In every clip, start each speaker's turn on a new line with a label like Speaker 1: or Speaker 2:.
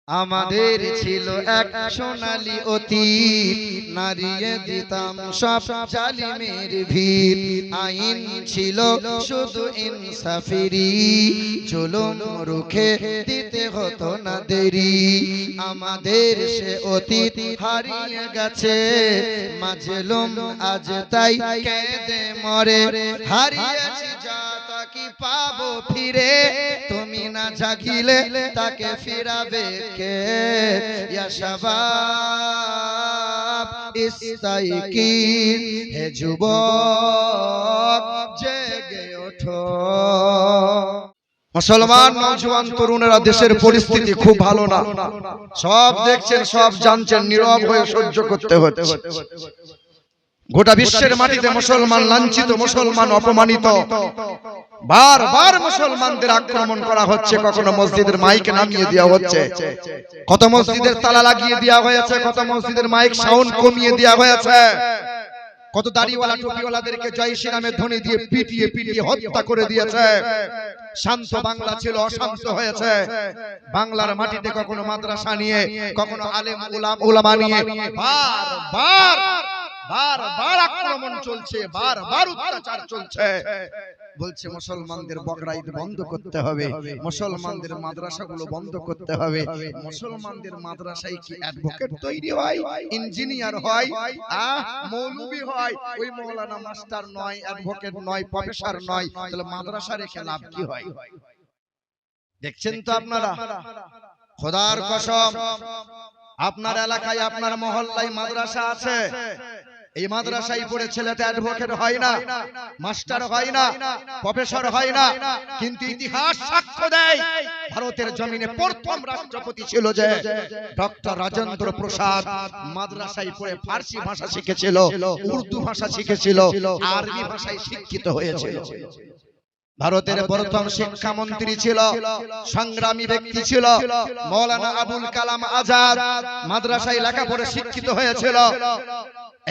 Speaker 1: আমাদের ছিল এক সোনালী অতীত, নারিয়ে দিতাম সব জালিমের ভিত। আইন ছিল শুধু ইনসাফেরই, জুলুম রুখে দিতে হতো না দেরি। আমাদের সে অতীত হারিয়ে গেছে, মাজলুম আজ তাই কেঁদে মরে। হারিয়েছি যা তা কি পাবো ফিরে, তুমি না জাগিলে তাকে ফিরাবে কে? ইয়া শাবাব ইস্তাইকিন, হে যুবক জেগে ওঠো। মুসলমান নওজোয়ান তরুণেরা, দেশের পরিস্থিতি খুব ভালো না। সব দেখছেন, সব জানছেন, নীরব হয়ে সহ্য করতে হচ্ছে। গোটা বিশ্বের মাটিতে মুসলমান লাঞ্ছিত, মুসলমান অপমানিত। বারবার মুসলমানদের আক্রমণ করা হচ্ছে, কখনো মসজিদের মাইক নামিয়ে দেওয়া হচ্ছে, কত মসজিদের তালা লাগিয়ে দেওয়া হয়েছে, কত মসজিদের মাইক সাউন্ড কমিয়ে দেওয়া হয়েছে, কত দাড়িওয়ালা টুপিওয়ালাদেরকে জয় শ্রীরামের ধ্বনি দিয়ে পিটিয়ে পিটিয়ে হত্যা করে দিয়েছে। শান্ত বাংলা ছিল, অশান্ত হয়েছে। বাংলার মাটিতে কখনো মাদ্রাসা নিয়ে, কখনো আলেম উলামা নিয়ে বারবার বারবার আক্রমণ চলছে, বারবার অত্যাচার চলছে। বলছে মুসলমানদের বকরা ঈদ বন্ধ করতে হবে, মুসলমানদের মাদ্রাসাগুলো বন্ধ করতে হবে। মুসলমানদের মাদ্রাসায় কি অ্যাডভোকেট তৈরি হয়, ইঞ্জিনিয়ার হয়, মৌলবি হয়? ওই মৌলানা মাস্টার নয়, অ্যাডভোকেট নয়, প্রফেসর নয়, তাহলে মাদ্রাসা রেখে লাভ কি হয়? দেখছেন তো আপনারা। খোদার কসম, আপনার এলাকায়, আপনার মহল্লায় মাদ্রাসা আছে, এই মাদ্রাসায় পড়ে ছেলেটা অ্যাডভোকেট হয় না, মাস্টার হয় না, প্রফেসর হয় না, কিন্তু ইতিহাস সাক্ষ্য দেয় ভারতের জমিনে প্রথম রাষ্ট্রপতি ছিল যে ডক্টর রাজেন্দ্র প্রসাদ। মাদ্রাসায় পড়ে ফার্সি ভাষা শিখেছিল, উর্দু ভাষা শিখেছিল, আরবি ভাষায় শিক্ষিত হয়েছিল। ভারতের প্রথম শিক্ষামন্ত্রী ছিল, সংগ্রামী ব্যক্তি ছিল মৌলানা আবুল কালাম আজাদ। মাদ্রাসায় লেখাপড়ে শিক্ষিত হয়েছিল।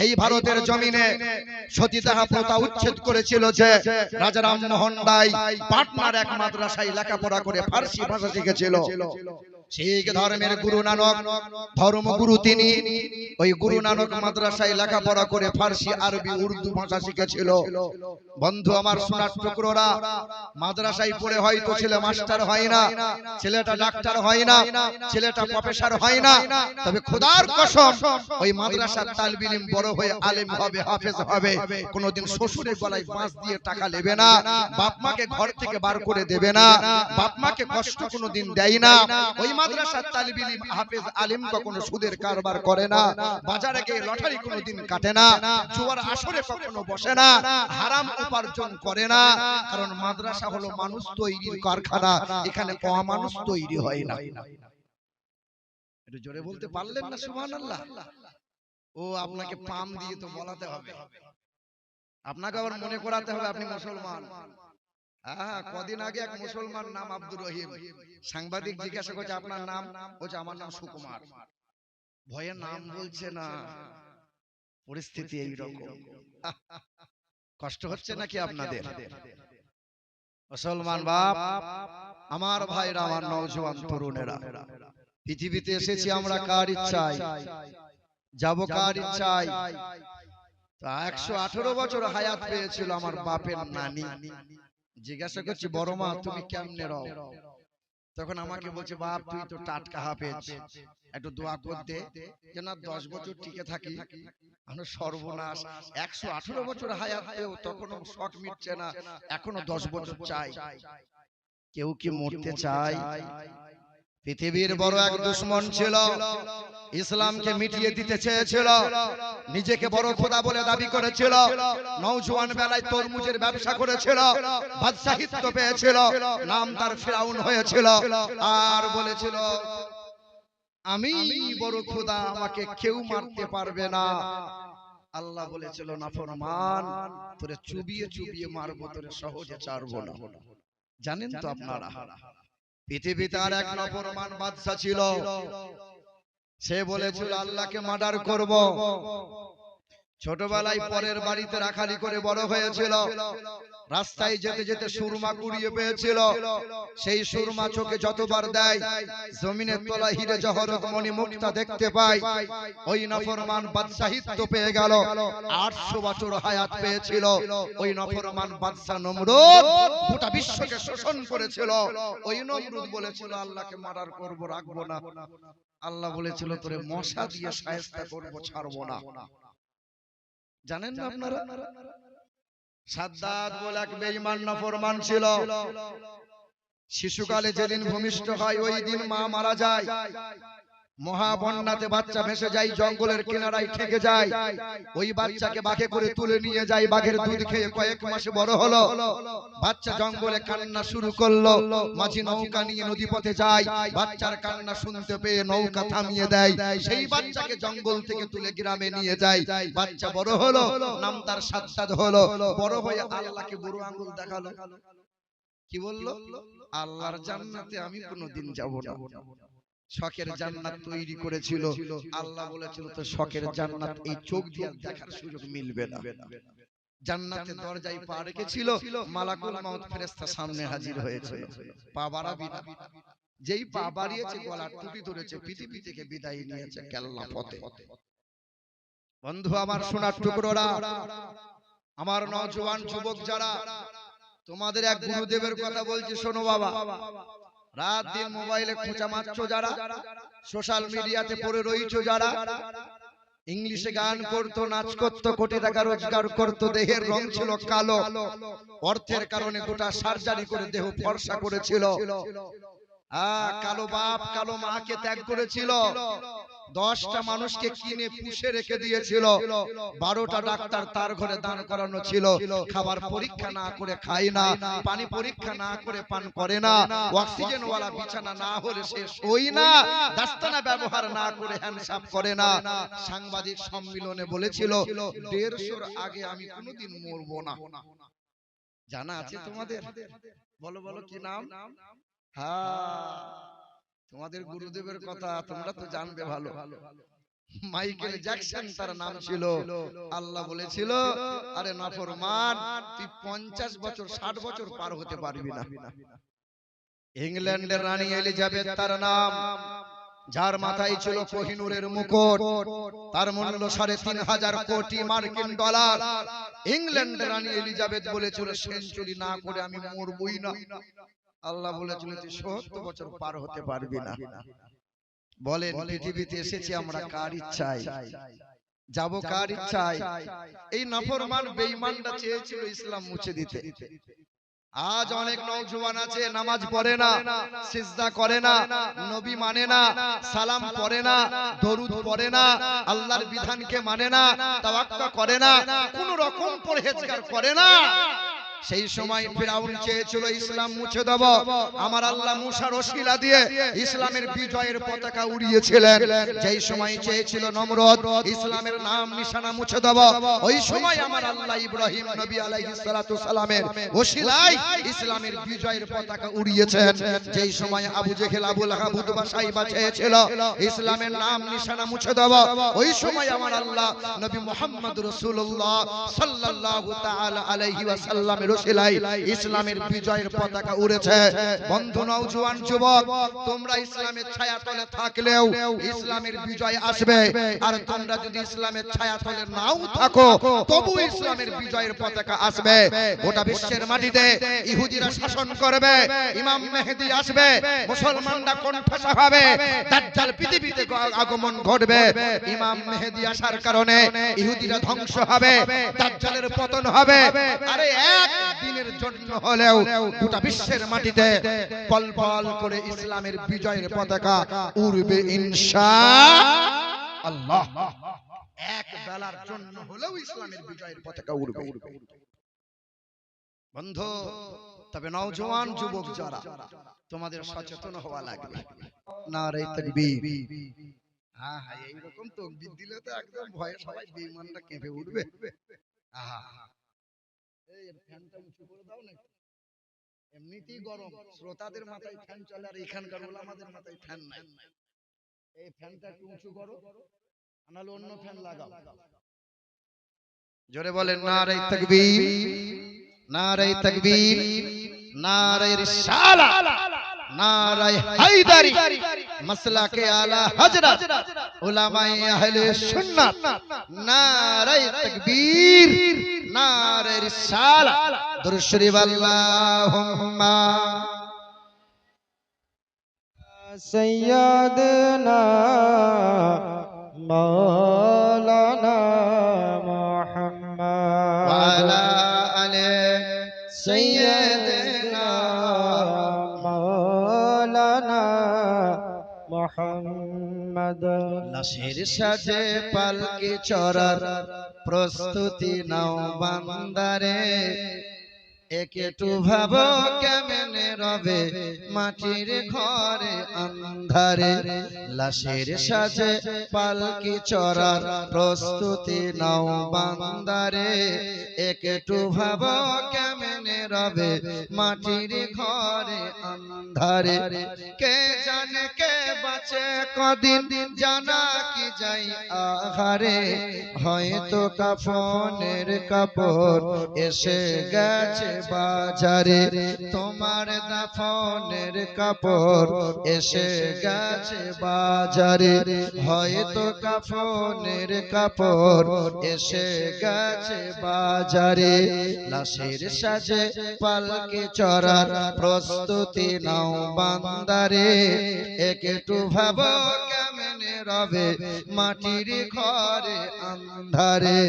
Speaker 1: এই ভারতের জমিনে সতীদাহ প্রথা উচ্ছেদ করেছিল যে রাজা রামমোহন রায় পাটনার এক মাদ্রাসায় লেখাপড়া করে ফার্সি ভাষা শিখেছিল। শিখ ধর্মের গুরু নানক ধর্মগুরু তিনি, ওই গুরু নানক মাদ্রাসায় লেখাপড়া করে ফার্সি, আরবি, উর্দু ভাষা শিখেছিল। বন্ধু আমার, সোনার টুকরোরা, মাদ্রাসায় পড়ে হয়তো ছেলে মাস্টার হয় না, ছেলেটা ডাক্তার হয় না, ছেলেটা প্রফেসর হয় না, তবে খোদার কসম ওই মাদ্রাসার তালিব ইলম বড় হয়ে আলেম হবে, হাফেজ হবে। কোনোদিন শ্বশুরের গলায় বাঁশ দিয়ে টাকা নেবে না, বাপ মাকে ঘর থেকে বার করে দেবে না, বাপ মাকে কষ্ট কোনোদিন দেয় না। ওই মাদ্রাসার তালিব ইলম হাফেজ আলেম কখনো সুদের কারবার করে না, বাজারে গিয়ে লটারি কোনোদিন কাটে না, জুয়ার আসরে কখনো বসে না, হারাম উপার্জন করে না। কারণ মাদ্রাসা হলো মানুষ তৈরির কারখানা, এখানে অমানুষ তৈরি হয় না। একটু জোরে বলতে পারলেন না সুবহানাল্লাহ? ও আপনাকে পাম দিয়ে তো বলাতে হবে, আপনাকে আবার মনে করাতে হবে আপনি মুসলমান। কদিন আগে এক মুসলমান নাম আব্দুর রহিম, সাংবাদিক জিজ্ঞাসা করছে আপনার নাম, বলছে আমার নাম সুকুমার। ভয়ে নাম বলছে না, পরিস্থিতি এইরকম। কষ্ট হচ্ছে নাকি আপনাদের? মুসলমান বাপ, আমার ভাইরা, আমার নওজোয়ান তরুণেরা, পৃথিবীতে এসেছি আমরা কার ইচ্ছায়, যাব কার ইচ্ছায়। 118 বছর হায়াত পেয়েছিল আমার বাপের নানি। জিজ্ঞাসা করছি বড় মা তুমি কেমনে রও? তখন আমাকে বলছে বাপ তুই তো টাটকা হাফেজ, একটু দোয়া করতে যে না 10 বছর টিকে থাকি। আমরা সর্বনাশ, 118 বছর হায়াত পেয়েও তখনও শখ মিটছে না, এখনো 10 বছর চাই। কেউ কি মরতে চায়? পৃথিবীর বড় এক দুশমন ছিল, ইসলামকে মিটিয়ে দিতে চেয়েছিল, নিজেকে বড় খোদা বলে দাবি করেছিল, নওজোয়ান বেলায় তরমুজের ব্যবসা করেছিল, বাদশাহিত্ব পেয়েছিল, নাম তার ফিরাউন হয়েছিল, আর বলেছিল আমি বড় খোদা, আমাকে কেউ মারতে পারবে না। আল্লাহ বলেছিল নাফরমান, তোরে চুবিয়ে চুবিয়ে মারবো, তোরে সহজে ছাড়বো না। জানেন তো আপনারা, পৃথিবীতে আর এক নাফরমান বাদশা ছিল, সে বলেছিল আল্লাহকে মার্ডার করব। ছোটবেলায় পরের বাড়িতে রাখালি করে বড় হয়েছিল। রাস্তায় যেতে যেতে সুরমা কুড়িয়ে পেয়েছিল। সেই সুরমা চোখে যতবার দেয় জমিনের তলায় হিরে জহরত মণি মুক্তা দেখতে পায়। ওই নাফরমান বাদশাহিত্ব পেয়ে গেল। 800 বছর হায়াত পেয়েছিল। ওই নাফরমান বাদশা নমরুদ গোটা বিশ্বকে শোষণ করেছিল। ওই নমরুদ বলেছিল আল্লাহকে মারার করব, রাখবো না। আল্লাহ বলেছিল তোরে মশা দিয়ে শায়েস্তা করব, ছাড়বো না। জানেন না আপনারা? সাদ্দাত বলে এক বেঈমান নাফরমান ছিল। শিশুকালে যেদিন ভূমিষ্ঠ হয় ওই দিন মা মারা যায়। মহাবন্যাতে বাচ্চা ভেসে যায়, জঙ্গলের কিনারায় ঠেকে যায়। ওই বাচ্চাকে বাঘে করে তুলে নিয়ে যায়। বাঘের দুধ খেয়ে কয়েক মাসে বড় হলো। বাচ্চা জঙ্গলে কান্না শুরু করলো। মাঝি নৌকা নিয়ে নদীপথে যায়। বাচ্চার কান্না শুনতে পেয়ে নৌকা থামিয়ে দেয়। সেই বাচ্চাকে জঙ্গল থেকে তুলে গ্রামে নিয়ে যায়। বাচ্চা বড় হলো, নাম তার সাদ্দাত হলো। বড় হয়ে আল্লাহকে বুড়ো আঙ্গুল দেখালো। কি বললো? আল্লাহর জান্নাতে আমি কোনোদিন যাব না। শখের জান্নাত তৈরি করেছিল। আল্লাহ বলেছিল তো শখের জান্নাত এই চোখ দিয়ে দেখার সুযোগ মিলবে না। জান্নাতের দরজায় পা রেখেছিল, মালাকুল মউত ফেরেশতা সামনে হাজির হয়েছিল। পা বাড়াবি না। যেই পা বাড়িয়েছে গলার টুপি ধরেছে, পৃথিবী থেকে বিদায় নিয়েছে কেল্লা পথে। বন্ধু আমার, সোনার টুকরোরা, আমার নওজোয়ান যুবক যারা, তোমাদের এক গুরুদেবের কথা বলছি, শোনো বাবা। রাত দিন মোবাইলে খোঁচা মারছো যারা, সোশ্যাল মিডিয়াতে পড়ে রইছো যারা, ইংলিশে গান করতো, নাচ করতো, কোটি টাকা রোজগার করতো, দেহের রং ছিল কালো, অর্থের কারণে গোটা সার্জারি করে দেহ ফর্সা করেছিল। কালো বাপ কালো মাকে ত্যাগ করেছিল। 10টা মানুষকে কিনে পুষে রেখে দিয়েছিল। 12টা ডাক্তার তার ঘরে দান করানো ছিল। খাবার পরীক্ষা না করে খায় না, পানি পরীক্ষা না করে পান করে না, অক্সিজেন ওয়ালা বিছানা না হলে সে শোয় না, দাস্তানা ব্যবহার না করে হ্যান্ড সাফ করে না। সাংবাদিক সম্মেলনে বলেছিল 150-র আগে আমি কোনোদিন মরবো না। জানা আছে তোমাদের? বলো বলো কি নাম? তোমাদের গুরুদেবের কথা তোমরা তো জানবে ভালো। মাইকেল জ্যাকসন তার নাম ছিল। আল্লাহ বলেছিল আরে নাফরমান, তুই 50 বছর 60 বছর পার হতে পারবি না। ইংল্যান্ডের রানী এলিজাবেথ তার নাম, যার মাথায় ছিল কোহিনূরের মুকুট, তার মূল্য 3.5 কোটি মার্কিন ডলার। ইংল্যান্ডের রানী এলিজাবেথ বলেছিল সেঞ্চুরি না করে আমি মরবই না। আল্লাহ বলেছিল তুই 70 বছর পার হতে পারবি না। বলেন পৃথিবীতে এসেছি আমরা কার ইচ্ছায়? যাব কার ইচ্ছায়? এই নাফরমান বেঈমানটা চেয়েছিল ইসলাম মুছে দিতে। আজ অনেক নওজোয়ান আছে নামাজ পড়ে না, সিজদা করে না, নবী মানে না, সালাম পড়ে না, দরুদ পড়ে না, আল্লাহর বিধানকে মানে না, তাওয়াক্কুল করে না, কোন রকম পরহেজগার করে না। সেই সময় ফিরাউন চেয়েছিল ইসলাম মুছে দেব। আমার আল্লাহ মুসার ওসিলা দিয়ে ইসলামের বিজয়ের পতাকা উড়িয়েছিলেন। যেই সময় চেয়েছিল নমরুদ ইসলামের নাম নিশানা মুছে দেব, ওই সময় আমার আল্লাহ ইব্রাহিম নবী আলাইহিস সালাতু সালামের ওসিলায় ইসলামের বিজয়ের পতাকা উড়িয়েছেন। যেই সময় আবু জেহেল আবু লাহাব উতবা সাইবা চেয়েছিল ইসলামের নাম নিশানা মুছে দেব, ওই সময় আমার আল্লাহ নবী মুহাম্মদ রাসূলুল্লাহ সাল্লাল্লাহু তাআলা আলাইহি ওয়াসাল্লাম ইসলামের বিজয়ের পতাকা উড়েছে। বন্ধু নওজোয়ান যুবক, তোমরা ইসলামের ছায়াতলে থাকলেও ইসলামের বিজয় আসবে, আর তোমরা যদি ইসলামের ছায়াতলে নাও থাকো তবু ইসলামের বিজয়ের পতাকা আসবে। গোটা বিশ্বের মাটিতে ইহুদিরা শাসন করবে, ইমাম মেহেদী আসবে, মুসলমানরা কণ্ঠস্বর হবে, দাজ্জাল পৃথিবীতে আগমন ঘটবে। ইমাম মেহেদী আসার কারণে ইহুদিরা ধ্বংস হবে, দাজ্জালের পতন হবে। আরে এক দিনের জন্য হলেও গোটা বিশ্বের মাটিতে পলপল করে ইসলামের বিজয়ের পতাকা উড়বে ইনশাআল্লাহ। এক বেলার জন্য হলেও ইসলামের বিজয়ের পতাকা উড়বে। বন্ধু, তবে নওজোয়ান যুবক যারা, তোমাদের সচেতন হওয়া লাগবে। নারে তাকবীর। হ্যাঁ হ্যাঁ, এইরকম তাকবীর দিলে তো একদম ভয়ে সবাই বেঈমানরা কেঁপে উঠবে। আহা, এই ফ্যানটা উঁচু করে দাও না। এমনিতেই গরম, শ্রোতাদের মাথায় ফ্যান চলে আর এখানকার ওলামাদের মাথায় ফ্যান নাই। এই ফ্যানটা একটু উঁচু করো, নাহলে অন্য ফ্যান লাগাও। জোরে বলেন নারে তাকবীর, নারে তাকবীর, নারে রিসালা, নারে হায়দারি, মাসলাকে আলা হযরত উলামায়ে আহলে সুন্নাত। নারে তাকবীর, নারে রিসালা, দুরূদ শরীফ আল্লাহুম্মা
Speaker 2: سيدنا مولانا محمد
Speaker 1: وعلى آل سيدنا
Speaker 2: مولانا محمد
Speaker 1: লাশের সাজে পালকি চড়ার প্রস্তুতি নাও বান্দারে, একটু ভাবো কেমনে রবে মাটির ঘরে আন্ধারে। লাশের সাজে পালকি চড়ার প্রস্তুতি নাও বান্দারে, একটু ভাবো কেমনে রবে মাটির ঘরে আন্ধারে। কে জানে কে বাঁচে কদিন জানা কি যাই আহারে, হয়তো কাফনের কাপড় এসে গেছে বাজারে, তোমার দাফনের কাপড় এসে গেছে বাজারে, হয়তো কাফনের কাপড় এসে গেছে বাজারে। লাশের সাজে পালকি চড়ার প্রস্তুতি নাও বান্দারে, একটু ভাবো কেমনে রবে মাটির ঘরে আন্ধারে।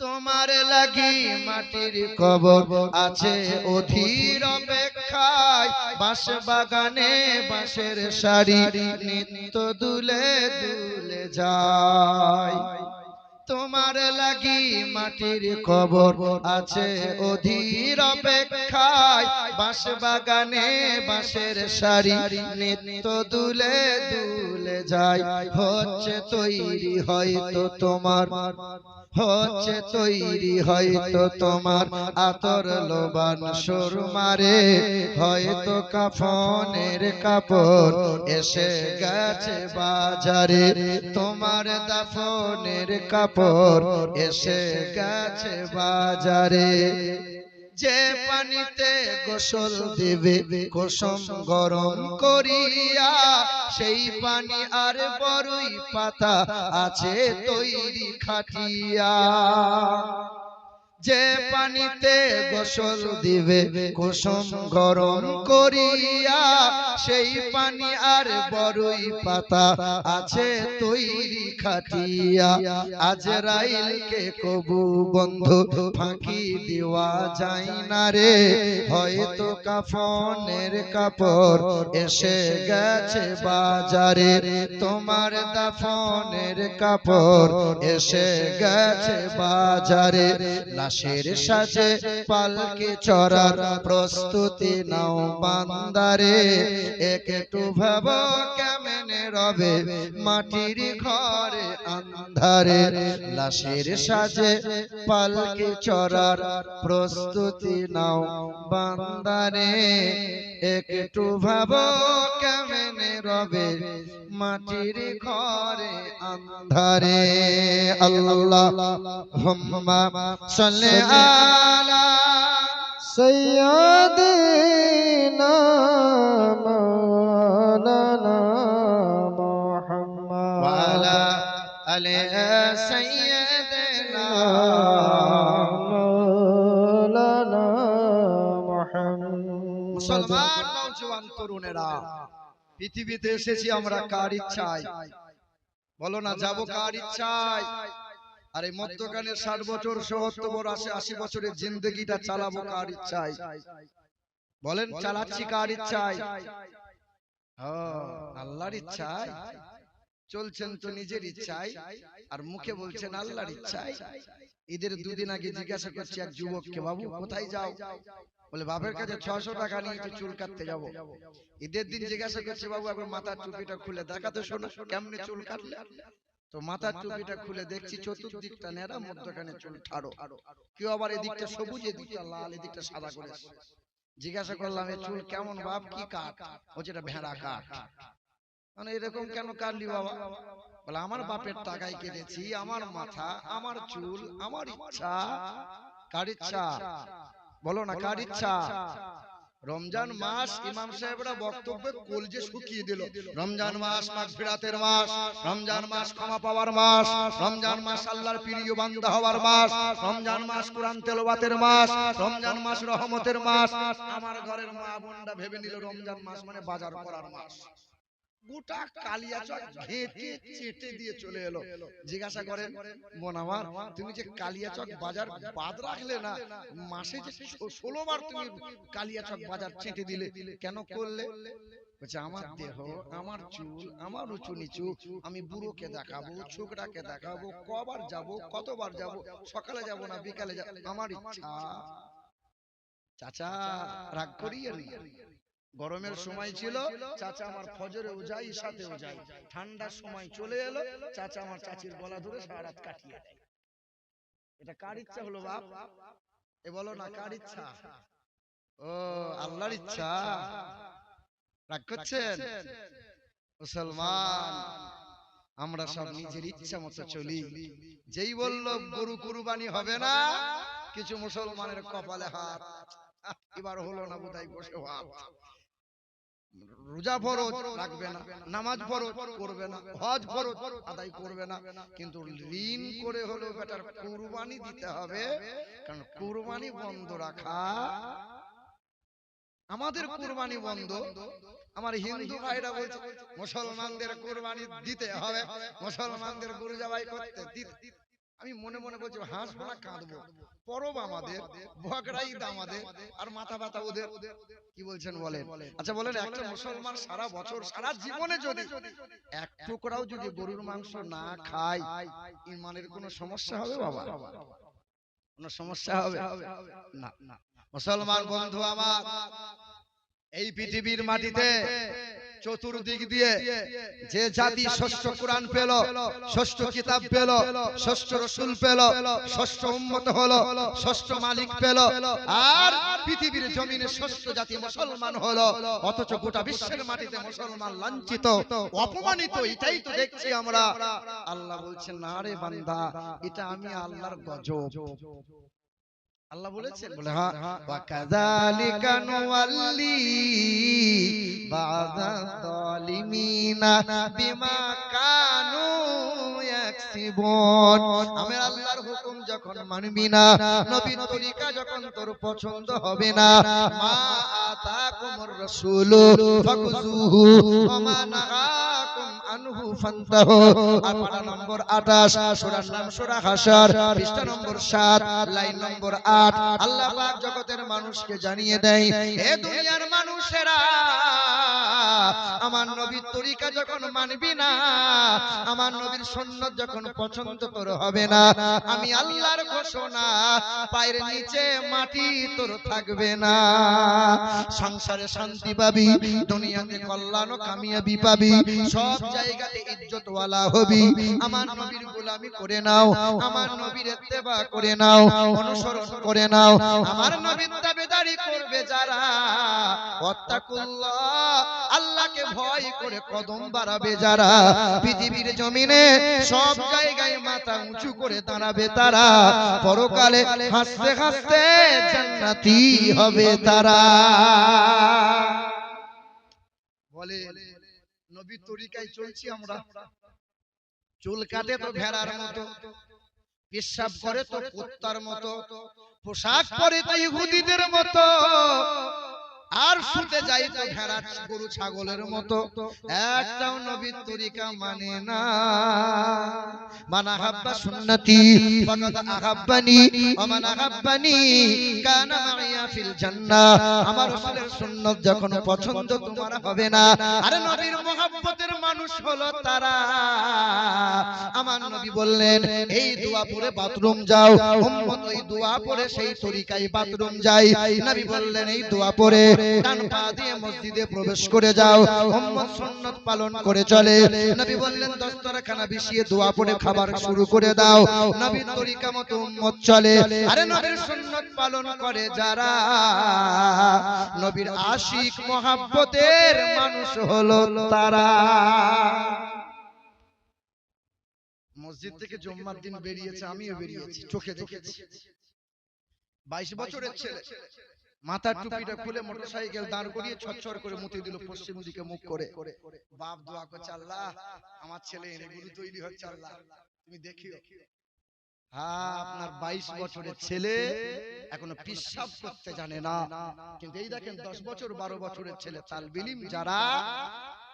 Speaker 1: তোমার লাগি মাটির কবর আছে অধীর অপেক্ষায়, বাঁশ বাগানে বাঁশের সারি নিত্য দুলে দুলে যায়। তোমার লাগি মাটির কবর আছে অধীর অপেক্ষায়, বাঁশ বাগানে বাঁশের সারি নিত্য দুলে দুলে যায়। হচ্ছে তৈরি হয়তো তোমার, হচ্ছে তৈরি হয়তো তোমার আতর লোবান সুরমারে, হয়তো কাফনের কাপড় এসে গেছে বাজারে, তোমার দাফনের কাপড় এসে গেছে বাজারে। যে পানিতে গোসল দেবে কুসুম গরম করিয়া, সেই পানি আর বড়ই পাতা আছে তৈরি খাটিয়া। যে পানিতে গোসল দিবে কুসুম গরম করিয়া, সেই পানি আর বড়ই পাতা আছে তৈরি খাটিয়া। আজরাইলকে কবু বন্ধু ফাঁকি দেওয়া যায় না রে, হয়তো কাফনের কাপড় এসে গেছে বাজারে, তোমার দাফনের কাপড় এসে গেছে বাজারে। লাশের সাজে পালকি চড়ার প্রস্তুতি নাও বান্দারে, একটু ভাবো কেমনে রবে মাটির ঘরে আন্ধারে। লাশের সাজে পালকি চড়ার প্রস্তুতি নাও বান্দারে, একটু ভাবো কেমনে রবে মাটির ঘরে আন্ধারে। আল্লাহুম্মা সাল্লি আলা
Speaker 2: سيدنا مولانا محمد
Speaker 1: وعلى آل سيدنا
Speaker 2: مولانا محمد
Speaker 1: মুসলমান নওজোয়ান তরুণেরা, পৃথিবীতে এসেছি আমরা কার ইচ্ছায়? বলো না, যাবো কার ইচ্ছায়? আর এই মধ্যখানে 60 বছর 70 80 বছরের জিন্দগিটা চালাবো কার ইচ্ছায়? বলেন, চালাচ্ছি কার ইচ্ছায়? আল্লাহর ইচ্ছায়। চলছেন তো নিজের ইচ্ছায়, আর মুখে বলছেন আল্লাহর ইচ্ছায়। ঈদের দুদিন আগে জিজ্ঞাসা করছি এক যুবককে, বাবু কোথায় যাও? বলে বাপের কাছে 600 টাকা নিয়ে একটু চুল কাটতে যাবো। ঈদের দিন জিজ্ঞাসা করছে, বাবু একবার মাথার টুপিটা খুলে দেখাতে, শোনো কেমনে চুল কাটলে। তো মাথার টুপিটা খুলে দেখছি চতুর্দিকটা নেড়া, মধ্যখানে চুল ঠাড়ো। কেউ আবার এদিকটা সবুজ, এদিকটা লাল, এদিকটা সাদা করেছে। জিজ্ঞাসা করলাম, এই চুল কেমন বাপ, কি কাঠ? বলছে এটা ভেড়া কাঠ। মানে এরকম কেন কাটলি বাবা? বলে আমার বাপের টাকায় কিনেছি, আমার মাথা, আমার চুল, আমার ইচ্ছা। কার ইচ্ছা? বলো না, কার ইচ্ছা? রমজান মাস ইমাম সাহেবরা বক্তব্যে কলজে শুকিয়ে দিল। রমজান মাস মাগফিরাতের মাস, রমজান মাস ক্ষমা পাওয়ার মাস, রমজান মাস আল্লাহর প্রিয় বান্দা হওয়ার মাস, রমজান মাস কোরআন তেলাওয়াতের মাস, রমজান মাস রহমতের মাস। আমার ঘরের মা বোনরা ভেবে নিল রমজান মাস মানে বাজার করার মাস। গোটা কালিয়াচক ঘেঁটে চেটে দিয়ে চলে এলো। জিজ্ঞাসা করেন, বোন আমার, তুমি যে কালিয়াচক বাজার বাদ রাখলে না, মাসে যে 16 বার তুমি কালিয়াচক বাজার চেটে দিলে, কেন করলে? বলছে আমার দেহ, আমার চুল, আমার উঁচু নিচু, আমি বুড়োকে দেখাবো, ছোকরাকে দেখাবো, কবার যাব, কতবার যাব, সকালে যাব না বিকালে যাব, আমার ইচ্ছা। চাচা রাগ করিয়ে নি। গরমের সময় ছিল, চাচা আমার ফজরেও যায়, ইশাতেও যায়। ঠান্ডার সময় চলে এলো, চাচা আমার চাচির গলা ধরে সারা রাত কাটিয়ে দেয়। এটা কার ইচ্ছা হলো বাপ? এ বলো না, কার ইচ্ছা? ও আল্লাহর ইচ্ছা। রাগ করছেন? মুসলমান আমরা সব নিজের ইচ্ছা মতো চলি। যেই বলল গরু কুরবানি হবে না, কিছু মুসলমানের কপালে হাত। এবার হলো না বোধহয়, বসে হাত। রোজা ফরজ রাখবে না, নামাজ ফরজ করবে না, হজ ফরজ আদায় করবে না, কিন্তু ঋণ করে হলো বেটার কুরবানি দিতে হবে। কারণ কুরবানি বন্ধ রাখা, আমাদের কুরবানি বন্ধ। আমার হিন্দু ভাইরা বলছে মুসলমানদের কুরবানি দিতে হবে, মুসলমানদের গরু জবাই করতে দিতে। আমি মনে মনে বলছি হাসবো না কাঁদবো? পরব আমাদের, বকরা ঈদ আমাদের, আর মাথা ব্যথা ওদের। কি বলছেন বলেন? আচ্ছা বলেন, একটা মুসলমান সারা বছর সারা জীবনে যদি এক টুকরাও যদি গরুর মাংস না খায়, ইমানের কোনো সমস্যা হবে বাবা? কোনো সমস্যা হবে না। মুসলমান বন্ধু আমার, এই পৃথিবীর মাটিতে চতুর্দিক দিয়ে যে জাতি ষষ্ঠ কোরআন পেল, ষষ্ঠ কিতাব পেল, ষষ্ঠ রসুল পেল, ষষ্ঠ উম্মত হলো, ষষ্ঠ মালিক পেল, আর পৃথিবীর জমিনে ষষ্ঠ জাতি মুসলমান হলো, অথচ গোটা বিশ্বের মাটিতে মুসলমান লাঞ্ছিত, অপমানিত। এটাই তো দেখছি আমরা। আল্লাহ বলছেন, না রে বান্দা, এটা আমি আল্লাহর গজব। আল্লাহ বলেছেন, বলে হ্যাঁ, ওয়া কাযালিকা নুওয়াল্লি বাযাল যালিমিনা বিমা কানু ইয়াকসিবুন। আমি আল্লাহর হুকুম যখন মানবি না, নবীর তরিকা যখন তোর পছন্দ হবে না, মা আতাকুমুর রাসূলু ফাকুযুহু ওয়া মা নাহাকুম আনহু ফান্তাহু। আর পারা নম্বর 28, সূরার নাম সূরা হাশর, পৃষ্ঠা নম্বর 7, লাইন নম্বর 8। আল্লাহ পাক জগতের মানুষকে জানিয়ে দেয়, হে দুনিয়ার মানুষেরা, আমার নবীর তরিকা যখন মানবি না, আমার নবীর সুন্নাত যখন পছন্দ তোর হবে না, আমি আল্লাহর ঘোষণা, পায়ের নিচে মাটি তোর থাকবে না। সংসারে শান্তি পাবি, দুনিয়াতে কল্যাণ ও কামিয়াবি পাবি, সব জায়গাতে ইজ্জতওয়ালা হবি। আমার নবীর গোলামি করে নাও, আমার নবীর ইত্তেবা করে নাও, অনুসরণ করে নাও। আমার নবীর তাবেদারি করবে যারা, ওয়াত্তাকুল্লাহ, আল্লাহকে ভয় করে কদম বাড়াবে যারা, পৃথিবীর জমিনে সব জায়গায় মাথা উঁচু করে দাঁড়াবে তারা, পরকালে হাসতে হাসতে জান্নাতি হবে তারা। বলে নবীর তরিকায় চলছি আমরা। চুল কাটে তো ভেড়ার মতো, পেশাব করে তো কুত্তার মতো, পোশাক পরে তো ইহুদিদের মতো, আর শুতে যাই তো ভেড়া গরু ছাগলের মতো। একটাও নবীর তরিকা মানে না। মান আহাব্বা সুন্নতি ফাকাদ আহাব্বানি ওয়া মান আহাব্বানি কানা মাইয়া ফিল জান্নাহ। আমার রাসূলের সুন্নাত যখন পছন্দ তোমার হবে না, আরে নবীর মহব্বতের মানুষ হলো তারা। আমার নবী বললেন, এই দোয়া পড়ে বাথরুম যাও, উম্মত ওই দোয়া পড়ে সেই তরিকায় বাথরুম যায়। নবী বললেন, এই দোয়া পড়ে ডান পা দিয়ে মসজিদে প্রবেশ করে যাও, উম্মত সুন্নাত পালন করে চলে। নবী বললেন, দস্তরখানা বিছিয়ে দোয়া পড়ে খাবার শুরু করে দাও, নবীর তরিকা মতো উম্মত চলে। আরে নবীর সুন্নাত পালন করে যারা, নবীর আশিক মহব্বতের মানুষ হলো তারা। মসজিদ থেকে জুম্মার দিন বেরিয়েছে, আমিও বেরিয়েছি, চোখে দেখেছি। 22 বছরের ছেলে, মাথার টুপিটা খুলে মোটরসাইকেল দাঁড় করিয়ে ছটছট করে মুতে দিল পশ্চিম দিকে মুখ করে। বাপ দোয়া করছে, আল্লাহ আমার ছেলে এনে গুরু তৈরি হচ্ছে, আল্লাহ তুমি দেখিও। হ্যাঁ, আপনার 22 বছরের ছেলে এখনো পিশাব করতে জানে না, কিন্তু এই দেখেন 10 বছর 12 বছরের ছেলে তালবিল ইলম যারা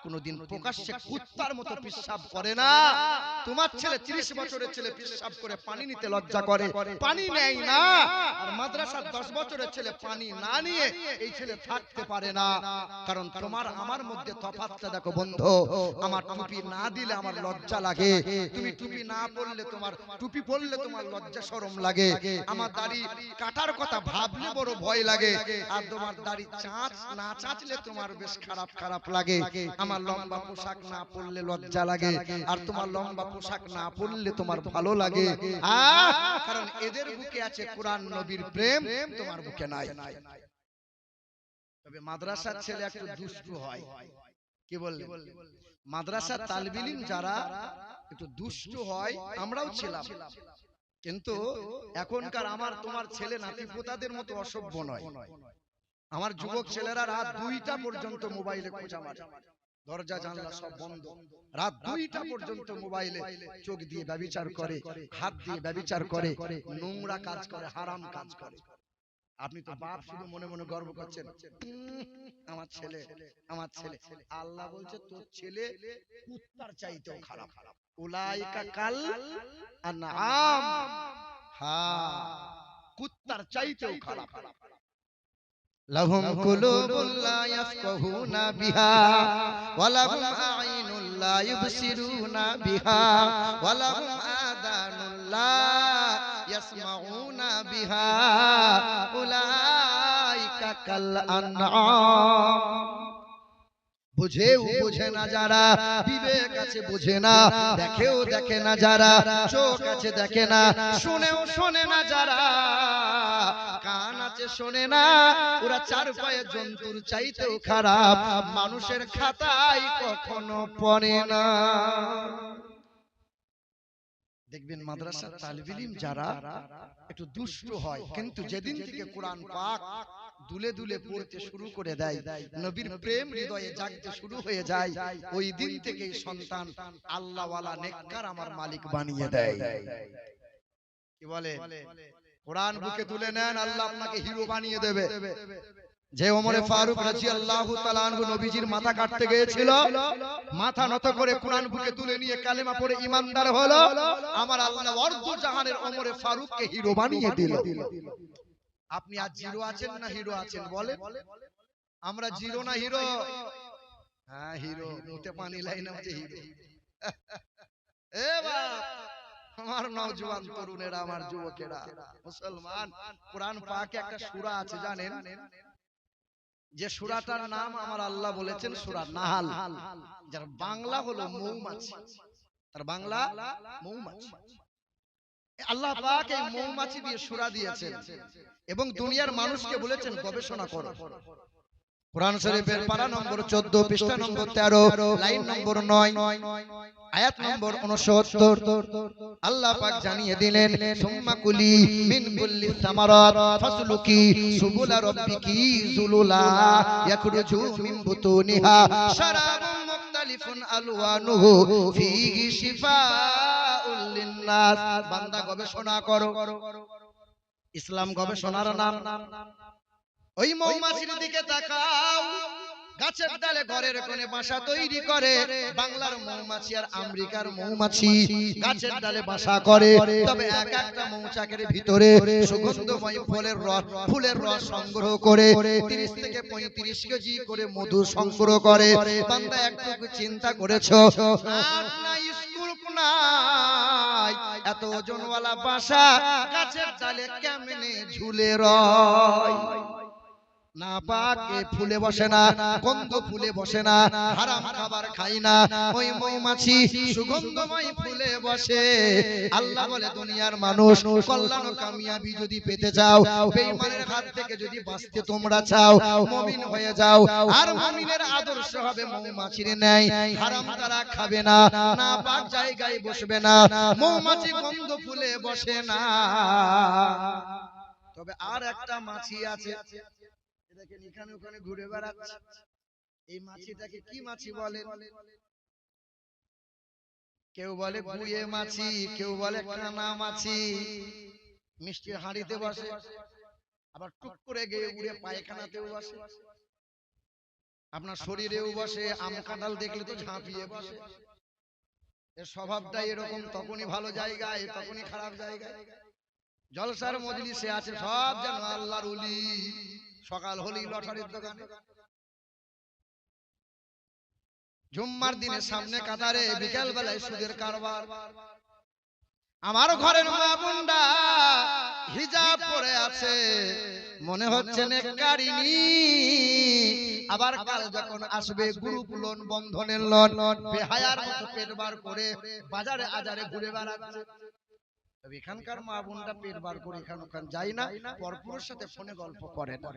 Speaker 1: কোনদিন প্রকাশ্যে কুত্তার মতো পিশাব করে না। তোমার ছেলে 30 বছরের ছেলে পিশাব করে পানি নিতে লজ্জা করে, পানি নেয় না। আর মাদ্রাসার 10 বছরের ছেলে পানি না নিয়ে এই ছেলে থাকতে পারে না। কারণ তোমার আমার মধ্যে তফাৎটা দেখো বন্ধু। আমার টুপি না দিলে আমার লজ্জা লাগে, তুমি টুপি না পরলে তোমার টুপি পরলে তোমার লজ্জা শরম লাগে। আমার দাড়ি কাটার কথা ভাবলে বড় ভয় লাগে, আর তোমার দাড়ি না চাচলে তোমার বেশ খারাপ খারাপ লাগে। আমার লম্বা পোশাক না পরলে লজ্জা লাগে, আর তোমার লম্বা পোশাক না পরলে তোমার ভালো লাগে। কারণ এদের বুকে আছে কোরআন নবীর প্রেম, তোমার বুকে নাই। তবে মাদ্রাসার ছেলে একটু দুষ্টু হয়, কি বললে? মাদ্রাসার তালবিল ইলম যারা একটু দুষ্টু হয়, আমরাও ছিলাম, কিন্তু এখনকার আমার তোমার ছেলে নাতি পোতাদের মতো অসভ্য নয়। আমার যুবক ছেলেরা রাত 2টা পর্যন্ত মোবাইলে খোঁজা মারে, দরজা জানলা সব বন্ধ, রাত 2টা পর্যন্ত মোবাইলে চোখ দিয়ে ব্যভিচার করে, হাত দিয়ে ব্যভিচার করে, নোংরা কাজ করে, হারাম কাজ করে। আপনি তো বাপ শুধু মনে মনে গর্ব করছেন, আমার ছেলে আমার ছেলে। আল্লাহ বলছে তোর ছেলে কুত্তার চাইতেও খারাপ, উলাইকা কাল আনআম, হ্যাঁ কুত্তার চাইতেও খারাপ। লাহুম কুলুবুল লা ইয়াফকাহুনা বিহা ওয়া লাহুম আ'ইনুল লা ইউবসিরুনা বিহা ওয়া লাহুম আযানুল লা ইয়াসমাউনা বিহা উলাইকা কাল আনআম। বুঝেও বুঝে না যারা, বিবেক আছে বুঝে না, দেখেও দেখে না যারা, চোখ আছে দেখে না, শুনেও শোনে না যারা, কান আছে শোনে না, ওরা 4 পায়ে জন্তুর চাইতেও খারাপ, মানুষের খাতায় কখনো পড়ে না। দেখবেন মাদ্রাসার তালিবিল ইলম যারা একটু দুষ্ট হয়, কিন্তু যেদিন থেকে কোরআন পাক দুলে দুলে পড়তে শুরু করে দেয়, নবীর প্রেম হৃদয়ে জাগতে শুরু হয়ে যায়, ওই দিন থেকেই সন্তান আল্লাহওয়ালা নেককার আমার মালিক বানিয়ে দেয়। কি বলে? কোরআন বুকে তুলে নেন, আল্লাহ আপনাকে হিরো বানিয়ে দেবে। যে ওমরে ফারুক রাদিয়াল্লাহু তাআলা আনহু নবীজির মাথা কাটতে গিয়েছিল, মাথা নত করে কোরআন বুকে তুলে নিয়ে কালেমা পড়ে ঈমানদার হলো, আমার আল্লাহ অর্ধ জাহানের ওমরে ফারুককে হিরো বানিয়ে দিল। আপনি আজ জিরো আছেন না হিরো আছেন বলেন? আমরা জিরো না হিরো? হ্যাঁ হিরো, মুতে পানি লাই না হচ্ছে হিরো। এ বাপ, আমার নওজোয়ান তরুণেরা, আমার যুবকেরা, মুসলমান, কোরআন পাকে একটা সূরা আছে জানেন, যে সূরাটার নাম আমার আল্লাহ বলেছেন সূরা নাহাল, যার বাংলা হলো মৌমাছি, তার বাংলা মৌমাছি। আল্লাহ পাক এই মৌমাছি দিয়ে সূরা দিয়েছেন এবং দুনিয়ার মানুষকে বলেছেন গবেষণা করো। কোরআন শরীফের পারা নম্বর 14, পৃষ্ঠা নম্বর 13, লাইন নম্বর 9, আয়াত নম্বর 69, আল্লাহ পাক জানিয়ে দিলেন, সুম্মা কুলি মিন কুল্লি সামারাত ফাসলুকি সুবুলা রাব্বিকি যুলুলা ইয়াখরুজু মিন বুতুনিহা শারাবুন মুখতালিফুন আলওয়ানুহু ফীহি শিফাউল লিন্নাস। বান্দা গবেষণা করো, ইসলাম গবেষণার নাম। ওই মৌমাছির দিকে তাকাও, গাছের ডালে ঘরের কোণে বাসা তৈরি করে। বাংলার মৌমাছি আর আমেরিকার মৌমাছি গাছের ডালে বাসা করে, তবে এক একটা মৌচাকের ভিতরে সুগন্ধময় ফুলের রস সংগ্রহ করে 30 থেকে 35 কেজি করে মধু সংগ্রহ করে। বান্দা একটু চিন্তা করেছো, স্কুল নাই, এত ওজনওয়ালা বাসা গাছের ডালে কেমনে ঝুলে রয়? না পাকে ফুলে বসে না, গন্ধ ফুলে বসে না, হারাম খাবার খাই না, ওই মৌমাছি সুগন্ধময় ফুলে বসে। আল্লাহ বলে দুনিয়ার মানুষ কল্যাণ ও কামিয়াবি যদি পেতে চাও, বেঈমানের হাত থেকে যদি বাঁচতে তোমরা চাও, মুমিন হয়ে যাও। আর মুমিনের আদর্শ হবে মৌমাছির ন্যায়, হারাম তারা খাবে না, না পাক জায়গায় বসবে না, মৌমাছি গন্ধ ফুলে বসে না। তবে আর একটা মাছি আছে, দেখেন এখানে ওখানে ঘুরে বেড়াচ্ছে। এই মাছিটাকে কি মাছি বলে? কেউ বলে গুয়ে মাছি, কেউ বলে কানা মাছি। মিষ্টির হাঁড়িতে বসে, আবার টুক করে গিয়ে উড়ে পায়খানাতেও বসে, আপনার শরীরেও বসে, আম কাঁঠাল দেখলে তো ঝাঁপিয়ে বসে। এর স্বভাবটাই এরকম, তখনই ভালো জায়গায়, তখনই খারাপ জায়গায়। জলসার মজলিসে আছে সব যেন আল্লাহর ওলি, সকাল হলেই লটারির দোকানে, জুম্মার দিনে সামনে কাতারে, বিকেল বেলায় সুদের কারবার। আমার ঘরের মা বোনরা হিজাব পরে আছে, মনে হচ্ছে নেককারিনী। আবার কাল যখন আসবে গ্রুপ লোন, বন্ধনের লোন, বেহায়ার মতো পেট বার করে বাজারে আজারে ঘুরে বেড়াচ্ছে। এখানকার মা বোনটা পেট বার করে এখান ওখান যায় না, পরপুরের সাথে ফোনে গল্প করে না।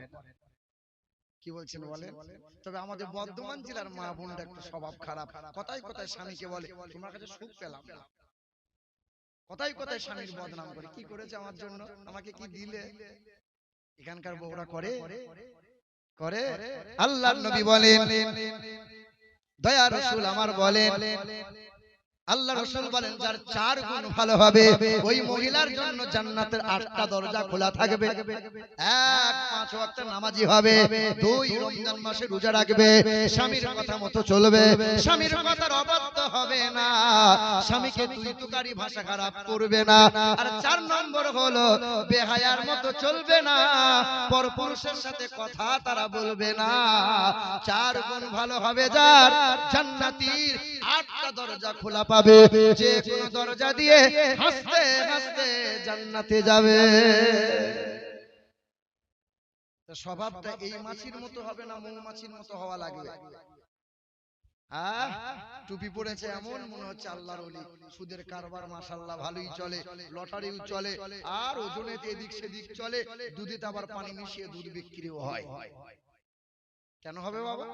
Speaker 1: কি বলছেন বলেন? তবে আমাদের বর্ধমান জেলার মা বোনটা একটু স্বভাব খারাপ। কথায় কথায় স্বামীকে বলে তোমার কাছে সুখ পেলাম না, কথায় কথায় স্বামীর বদনাম করে। কি করেছে আমার জন্য, আমাকে কি দিলে? এখানকার বউরা করে করে। আল্লাহর নবী বলেন, দয়া রাসূল আমার বলেন, আল্লাহ রাসূল বলেন যার 4 গুণ ভালো হবে ওই মহিলার জন্য জান্নাতের 8টা দরজা খোলা থাকবে। 1 5 ওয়াক্ত নামাজি হবে, 2 রমজান মাসে রোজা রাখবে, স্বামীর কথা মতো চলবে, স্বামীর কথার অবাধ্য হবে না, স্বামীকে তুই তুকারি ভাষা খারাপ করবে না। আর 4 নম্বর হলো বেহায়ার মতো চলবে না, পরপুরুষের সাথে কথা তারা বলবে না। 4 গুণ ভালো হবে যার, জান্নাতের 8টা দরজা খোলা পাবে, যে কোন দরজা দিয়ে হাসতে হাসতে জান্নাতে যাবে। তো স্বভাবটা এই মাছির মতো হবে না, মৌমাছির মতো হওয়া লাগবে। টুপি পড়েছে এমন মনে হচ্ছে আল্লাহর ওলি, সুদের কারবার মাশাআল্লাহ ভালোই চলে, লটারিও চলে, আর ওজনেতে এদিক সেদিক চলে, দুধেতে আবার পানি মিশিয়ে দুধ বিক্রিও হয়। কেন হবে বাবা?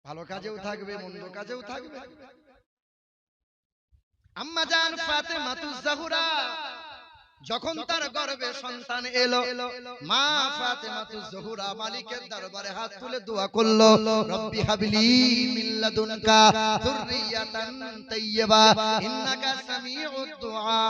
Speaker 1: ভালো কাজেও থাকবে, মন্দ কাজেও থাকবে। আম্মা জান ফাতেমাতুজ জাহরা যখন তার গর্ভে সন্তান এলো, মা ফাতেমাতুজ জাহরা মালিকের দরবারে হাত তুলে দোয়া করলো, রব্বি হাবলি মিন লাদুনকা যুররিয়াতান তাইয়্যিবা ইন্নাকা সামিউদ দুআ।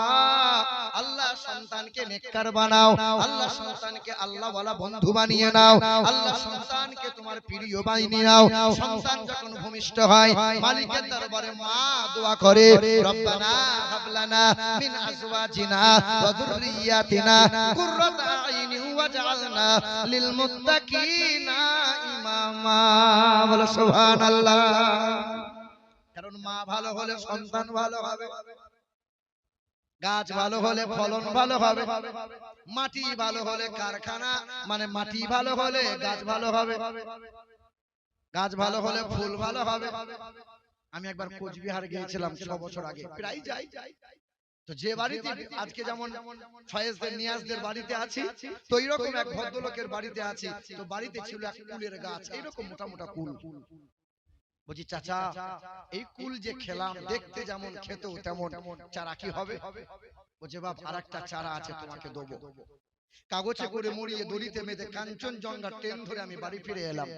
Speaker 1: আল্লাহ সন্তানকে নেককার বানাও, আল্লাহ সন্তানকে আল্লাহ ওয়ালা বন্ধু বানিয়ে নাও, আল্লাহ সন্তানকে তোমার প্রিয় বানিয়ে নাও। সন্তান যখন ভূমিষ্ঠ হয় মালিকের দরবারে মা দোয়া করে, রব্বানা হাবলানা মিন আজওয়াজিনা ওয়া যুররিয়াতিনা কুররাতা আইনি ওয়াজআলনা লিল মুত্তাকিনা ইমামা। বলো সুবহানাল্লাহ। কারণ মা ভালো হলে সন্তান ভালো হবে, গাছ ভালো হলে ফলন ভালো হবে, মাটি ভালো হলে কারখানা, মানে মাটি ভালো হলে গাছ ভালো হবে, গাছ ভালো হলে ফুল ভালো হবে। আমি একবার কোচবিহার গিয়েছিলাম 6 বছর আগে, প্রায় যাই। তো যে বাড়িতে আজকে যেমন ফয়েজদের নিয়াজদের বাড়িতে আছি, তো এইরকম এক ভদ্রলোকের বাড়িতে আছি, তো বাড়িতে ছিল এক কুলের গাছ, এইরকম মোটা মোটা কুল। বলছি চাচা এই কুল যে খেলাম, দেখতে যেমন খেতেও তেমন, চারা কি হবে? বলছে বাপ আরেকটা চারা আছে তোমাকে দেবো। কাগজে করে মুড়িয়ে দড়িতে বেঁধে কাঞ্চনজঙ্ঘা ট্রেন ধরে আমি বাড়ি ফিরে এলাম।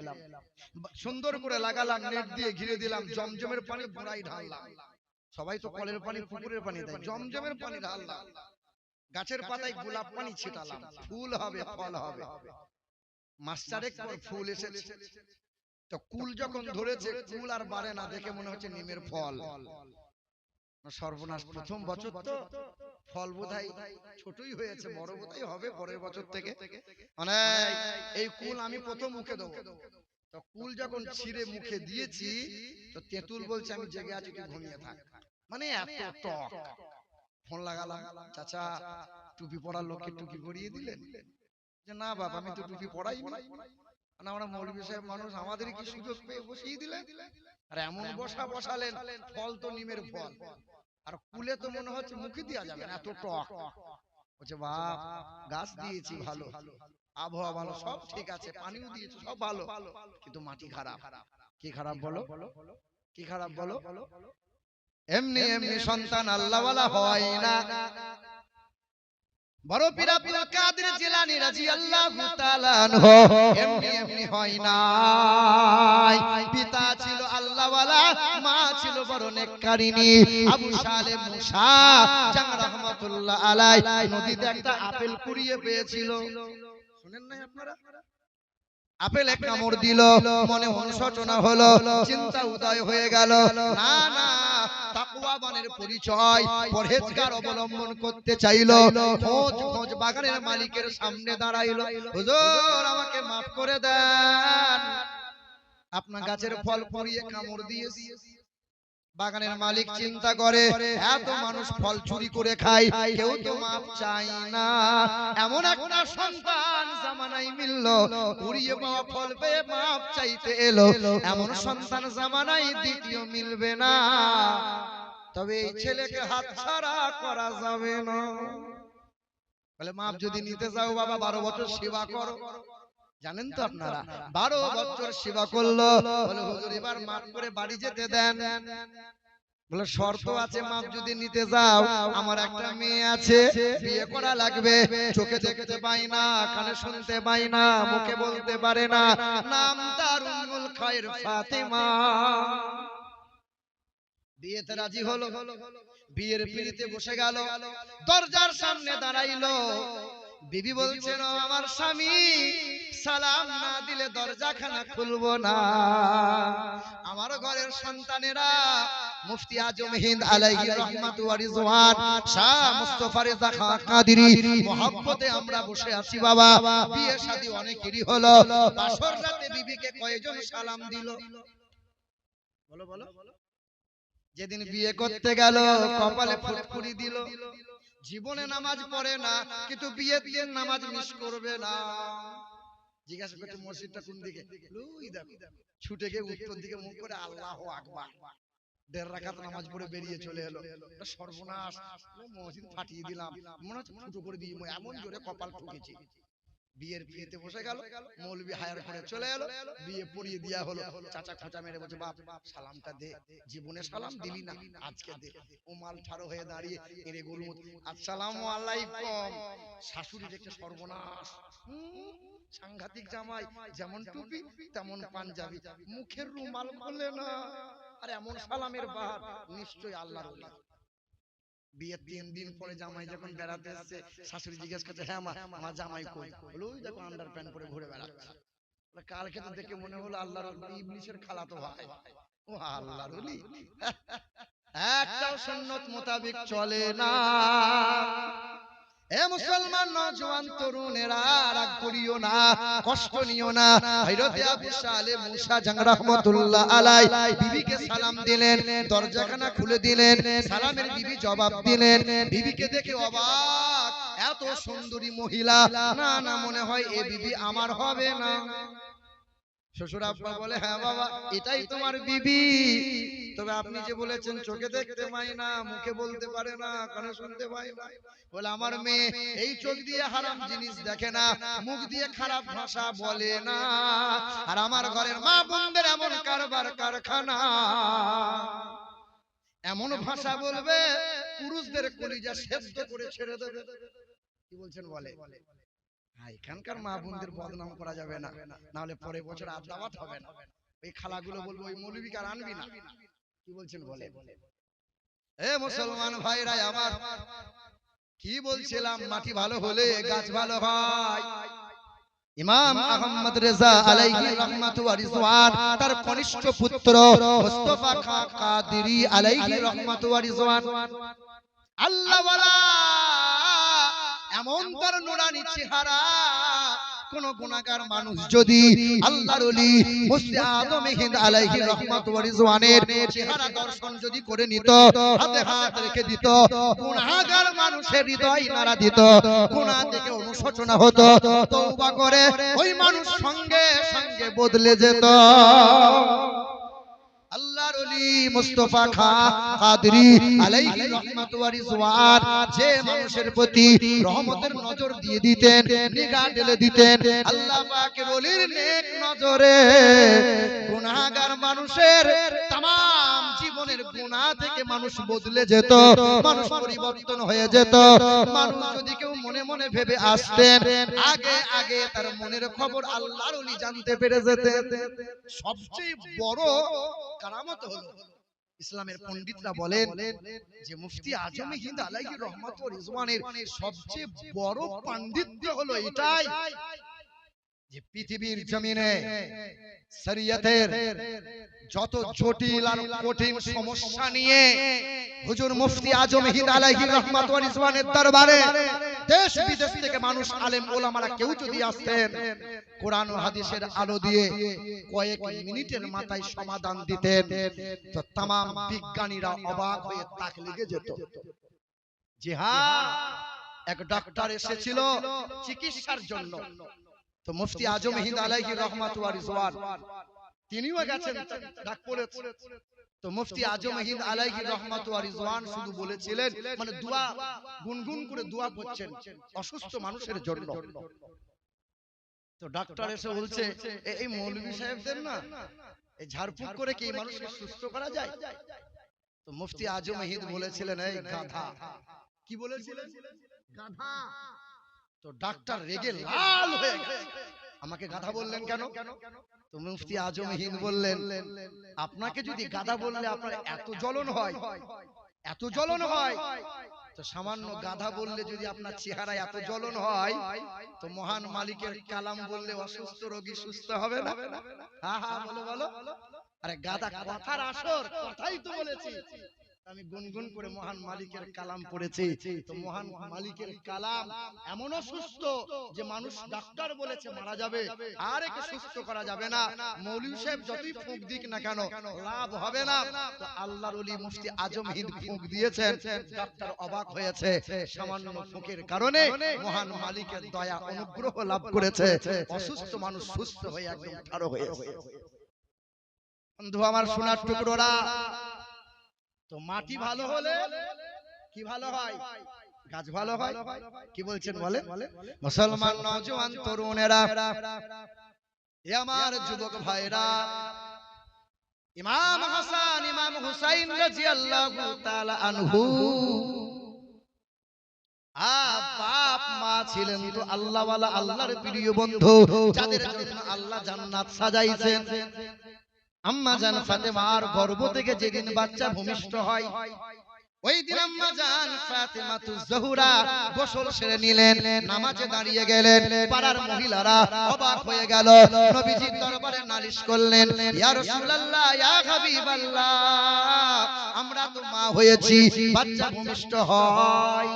Speaker 1: সুন্দর করে লাগালাম, নেট দিয়ে ঘিরে দিলাম, জমজমের পানি গোড়ায় ঢাললাম। সবাই তো কলের পানি পুকুরের পানি দেয়, জমজমের পানি ঢাললাম, গাছের পাতায় গোলাপ পানি ছিটালাম, ফুল হবে ফল হবে। মাস চারেক পর ফুল এসেছে, তো কুল যখন ধরেছে কুল আর বাড়ে না, দেখে মনে হচ্ছে নিমের ফল। সর্বনাশ, প্রথম বছর তো ফল বোধহয় ছোটই হয়েছে, বড় বোধহয় হবে পরের বছর থেকে। মানে এই কুল আমি প্রথম মুখে দেবো, তো কুল যখন ছিঁড়ে মুখে দিয়েছি, তো তেঁতুল বলছে আমি জেগে আছি, তুই ঘুমিয়ে থাক। মানে এত টক। ফোন লাগালাম, চাচা টুপি পরার লোককে টুপি পরিয়ে দিলেন, যে না বাবা আমি তো টুপি পড়াইনি, না আমরা মৌলভী সাহেব মানুষ, আমাদের কি সুযোগ পেয়ে বসিয়ে দিলেন, আর এমন বসালেন, ফল তো নিমের ফল, আর কুলে তো মনে হচ্ছে মুখে দেওয়া যাবে না, এত টক। বলছে বাপ গাছ দিয়েছি ভালো, আবহাওয়া ভালো, সব ঠিক আছে, পানিও দিয়েছি সব ভালো, কিন্তু মাটি খারাপ। কি খারাপ বলো, কি খারাপ বলো? এমনি এমনি সন্তান আল্লাহওয়ালা হয় না। বড় পীর আব্দুল কাদের জিলানী রাদিয়াল্লাহু তাআলা আনহু এমনি এমনি হয় না। পিতা ছিল আল্লাহওয়ালা, মা ছিল বড় নেককারিনী। আবু সালেম মুসা জান রাহমাতুল্লাহ আলাইহি নদীতে একটা আপেল কুড়িয়ে পেয়েছিল, শুনেন নাই আপনারা? আপেলে কামড় দিল, মনে অনুশোচনা হলো, চিন্তা উদয় হয়ে গেল, না না তাকওয়াবানের পরিচয়, পরহেজগার অবলম্বন করতে চাইলো। খোঁজ বাগানের মালিকের সামনে দাঁড়াইলো, হুজুর আমাকে মাফ করে দেন, আপনার গাছের ফল পুড়িয়ে কামড় দিয়েছি। বাগানের মালিক চিন্তা করে এত মানুষ ফল চুরি করে খায়, কেউ তো মাপ চাই না, এমন একটা সন্তান জামানায় মিলল, কুড়িয়ে পাওয়া ফল পেয়ে মাপ চাইতে এলো, এমন সন্তান জামানায় দ্বিতীয় মিলবে না। তবে এই ছেলেকে হাতছাড়া করা যাবে না। বলে মাপ যদি নিতে যাও বাবা 12 বছর সেবা করো। জানেন তো আপনারা 12 বছর সেবা করলো, বলে হুজুর এবার মাপ করে বাড়ি যেতে দেন। বলে শর্ত আছে, মাপ যদি নিতে যাও, আমার একটা মেয়ে আছে, বিয়ে করা লাগবে, চোখে দেখতে পাই না, কানে শুনতে পাই না, মুখে বলতে পারে না, নাম তার উম্মুল খায়র ফাতেমা। বিয়েতে রাজি হলো, বিয়ের পিড়িতে বসে গেল, দরজার সামনে দাঁড়াইলো। বিবি বলছেন ও আমার স্বামী, সালাম না দিলে দরজাখানা খুলবো না। আমার ঘরের সন্তানেরা মুফতি আজম হিন্দ আলাইহি রাহমাতু ওয়া রিজওয়ান শাহ মুস্তাফা রেজা খান কাদেরী মহব্বতে আমরা বসে আছি বাবা। বিয়ে শাদী অনেকেরই হলো, বাসর রাতে বিবিকে কয়জন সালাম দিল? বলো বলো। যেদিন বিয়ে করতে গেল কপালে ফুটফুরি দিল, জীবনে নামাজ পড়ে না, কিন্তু বিয়ের দিন নামাজ মিস করবে না। জিজ্ঞাসা করছে মসজিদটা কোন দিকে, ওই দেখো, ছুটে গিয়ে উত্তর দিকে মুখ করে আল্লাহু আকবার 1.5 রাকাত নামাজ পড়ে বেরিয়ে চলে এলো। সর্বনাশ, মসজিদ ফাটিয়ে দিলাম, মনে হচ্ছে ফুটো করে দিয়ে এমন জোরে কপাল ঠুকেছি। বিয়ের বিয়েতে বসে গেল, মৌলবি হায়ার করে চলে এলো, বিয়ে পড়িয়ে দেয়া হলো। চাচা খোঁচা মেরে বলছে বাপ সালামটা দে, জীবনে সালাম দিলি না, আজকে দে। ও মাল ঠাড়ো হয়ে দাঁড়িয়ে এরে গরুর আসসালামু আলাইকুম। শাশুড়ি দেখে সর্বনাশ, সাংঘাতিক জামাই, যেমন টুপি তেমন পাঞ্জাবি, মুখের রুমাল খোলে না, আর এমন সালামের বাহার, নিশ্চয়ই আল্লাহর ওলি। বিয়ের 3 দিন পরে জামাই যখন বেড়াতে এসেছে, শাশুড়ি জিজ্ঞেস করছে হ্যাঁ মা আমার জামাই কই? বলে ওই দেখো আন্ডার প্যান্ট পরে ঘুরে বেড়াচ্ছে। কালকে তো দেখে মনে হলো আল্লাহর ইবলিসের খালাতো ভাই। ও আল্লাহর ওলি, একটাও সুন্নাত মোতাবেক চলে না। এ মুসলমান নওজোয়ান তরুণেরা, রাগ করিও না, কষ্ট নিও না। হযরত আবু সালেম মুসা জান রাহমাতুল্লাহ আলাইহি বিবিকে সালাম দিলেন, দরজাখানা খুলে দিলেন, সালামের বিবি জবাব দিলেন। বিবিকে দেখে অবাক, এত সুন্দরী মহিলা, না না মনে হয় এ বিবি আমার হবে না। শ্বশুর আব্বা বলে হ্যাঁ বাবা এটাই তোমার বিবি, তবে আপনি যে বলেছেন চোখে দেখতে পাই না, মুখে বলতে পারে না, কানে শুনতে পাই না। বলে আমার মেয়ে এই চোখ দিয়ে হারাম জিনিস দেখে না, মুখ দিয়ে খারাপ ভাষা বলে না, আর আমার ঘরের মা বোনদের এমন কারবার কারখানা, এমন ভাষা বলবে পুরুষদের কলিজা সেদ্ধ করে ছেড়ে দেবে। কি বলছেন বলে? এখানকার মা বোনদের বদনাম করা যাবে না, না হলে পরে বছর আদাওয়াত হবে না। ওই খালাগুলো বলবো ওই মৌলবীকে আর আনবি না। কি বলছেন বলে? এ মুসলমান ভাইরা আমার, কি বলছিলাম, মাটি ভালো হলে গাছ ভালো হয়। ইমাম আহমদ রেজা আলাইহি রাহমাতু ওয়া রিজওয়ান তার কনিষ্ঠ পুত্র মুস্তাফা খান কাদেরী আলাইহি রাহমাতু ওয়া রিজওয়ান আল্লাহ ওয়ালা, এমন তার নুরানি চেহারা, কোন গুনাহগার মানুষ যদি আল্লাহর ওলি মুফতি আজম হিন্দ আলাইহি রহমাত ওয়া রিজওয়ানের চেহারা দর্শন যদি করে নিত, হাতে হাত রেখে দিত, গুনাহগার মানুষের হৃদয় নাড়া দিত, গুনাহ থেকে অনুশোচনা হতো, তওবা করে ওই মানুষ সঙ্গে সঙ্গে বদলে যেত। আল্লাহর ওলি মুস্তাফা কাদরি আলাইহি রহমাত ওয়া রিজওয়ান যে মানুষের প্রতি রহমতের নজর দিয়ে দিতেন, নিগাহ ঢেলে দিতেন, আল্লাহ পাকের ওলির নেক নজরে গুনাহগার মানুষের तमाम জীবনের গুনাহ থেকে মানুষ বদলে যেত, মানুষ পরিবর্তন হয়ে যেত। মানুষ যদি কেউ মনে মনে ভেবে আসতেন, আগে আগে তার মনের খবর আল্লাহর ওলি জানতে পেরে যেতেন। সবচেয়ে বড় কারামত হলো, ইসলামের পণ্ডিতরা বলেন যে মুফতি আজম হিন্দ আলাইহি রহমাত ওয়া রিজওয়ানের সবচেয়ে বড় পাণ্ডিত্য হলো এটাই যে পৃথিবীর জমিনে শরীয়তের যত জটিল আর কঠিন সমস্যা নিয়ে হুজুর মুফতি আজম হিন্দ আলাইহি রহমাত ওয়া রিজওয়ানের দরবারে দেশ বিদেশ থেকে মানুষ আলেম ওলামারা কেউ যদি আসতেন, কোরআন ও হাদিসের আলো দিয়ে কয়েক মিনিটের মাথায় সমাধান দিতেন, তো तमाम বিজ্ঞানীরা অবাক হয়ে তাক লেগে যেত। জি হ্যাঁ, এক ডাক্তার এসেছিল চিকিৎসার জন্য, তো মুফতি আজম হিন্দ আলাইহি রহমাত ওয়া রিজওয়ান তিনিও গেছেন ডাক পড়েছে। তো মুফতি আজম হিন্দ আলাইহি রহমাত ওয়া রিজওয়ান শুধু বলেছিলেন, মানে দোয়া গুনগুন করে দোয়া করছেন অসুস্থ মানুষের জন্য। তো ডাক্তার এসে বলছে, এই মৌলভী সাহেবদের না এই ঝাড়ফুঁক করে কি মানুষকে সুস্থ করা যায়? তো মুফতি আজম হিন্দ বলেছিলেন, এই গাধা। কি বলেছিলেন? গাধা। তো ডাক্তার রেগে লাল হয়ে গেল, আমাকে গাধা বললেন কেন? তো মুফতি আজম হিন্দ বললেন, আপনাকে যদি গাধা বললে আপনার এত জ্বলন হয়, এত জ্বলন হয়, তো সামান্য গাধা বললে যদি আপনার চেহারায় এত জ্বলন হয়, তো মহান মালিকের কালাম বললে অসুস্থ রোগী সুস্থ হবে না? হ্যাঁ হ্যাঁ বলো বলো। আরে গাধা কথার আসর, কথাই তো বলেছি। আমি গুনগুন করে মহান মালিকের কালাম পড়েছি, তো মহান মালিকের কালাম এমন অসুস্থ যে মানুষ ডাক্তার বলেছে মারা যাবে, আর একে সুস্থ করা যাবে না। মৌলভী সাহেব যতই ফুঁক দিক না কেন লাভ হবে না। তো আল্লাহর ওলি মুফতি আজম হিন্দ ফুঁক দিয়েছেন, ডাক্তার অবাক হয়েছে, সামান্য ফুঁকের কারণে মহান মালিকের দয়া অনুগ্রহ লাভ করেছে, অসুস্থ মানুষ সুস্থ হয়ে একদম ঠাড়ো হয়েছে। বন্ধু আমার সোনার টুকরোরা, তো মাটি ভালো হলে কি ভালো হয়? গাছ ভালো হয়। কি বলছেন বলেন? মুসলমান নওজোয়ান তরুণেরা, এ আমার যুবক ভাইরা, ইমাম হাসান ইমাম হুসাইন রাদিয়াল্লাহু তাআলা আনহু বাপ মা ছিলেন তো আল্লাহওয়ালা, আল্লাহর প্রিয় বন্ধু, যাদের জন্য আল্লাহ জান্নাত সাজাইছেন। আম্মা জান ফাতেমার গর্ভ থেকে যেদিন বাচ্চা ভূমিষ্ঠ হয়, ওই দিন আম্মা জান ফাতেমাতুজ জোহরা গোসল সেরে নিলেন, নামাজে দাঁড়িয়ে গেলেন। পাড়ার মহিলারা অবাক হয়ে গেল, নবীজির দরবারে নালিশ করলেন, ইয়া রাসূলুল্লাহ, ইয়া হাবিবাল্লাহ, আমরা তো মা হয়েছি, বাচ্চা ভূমিষ্ঠ হয়,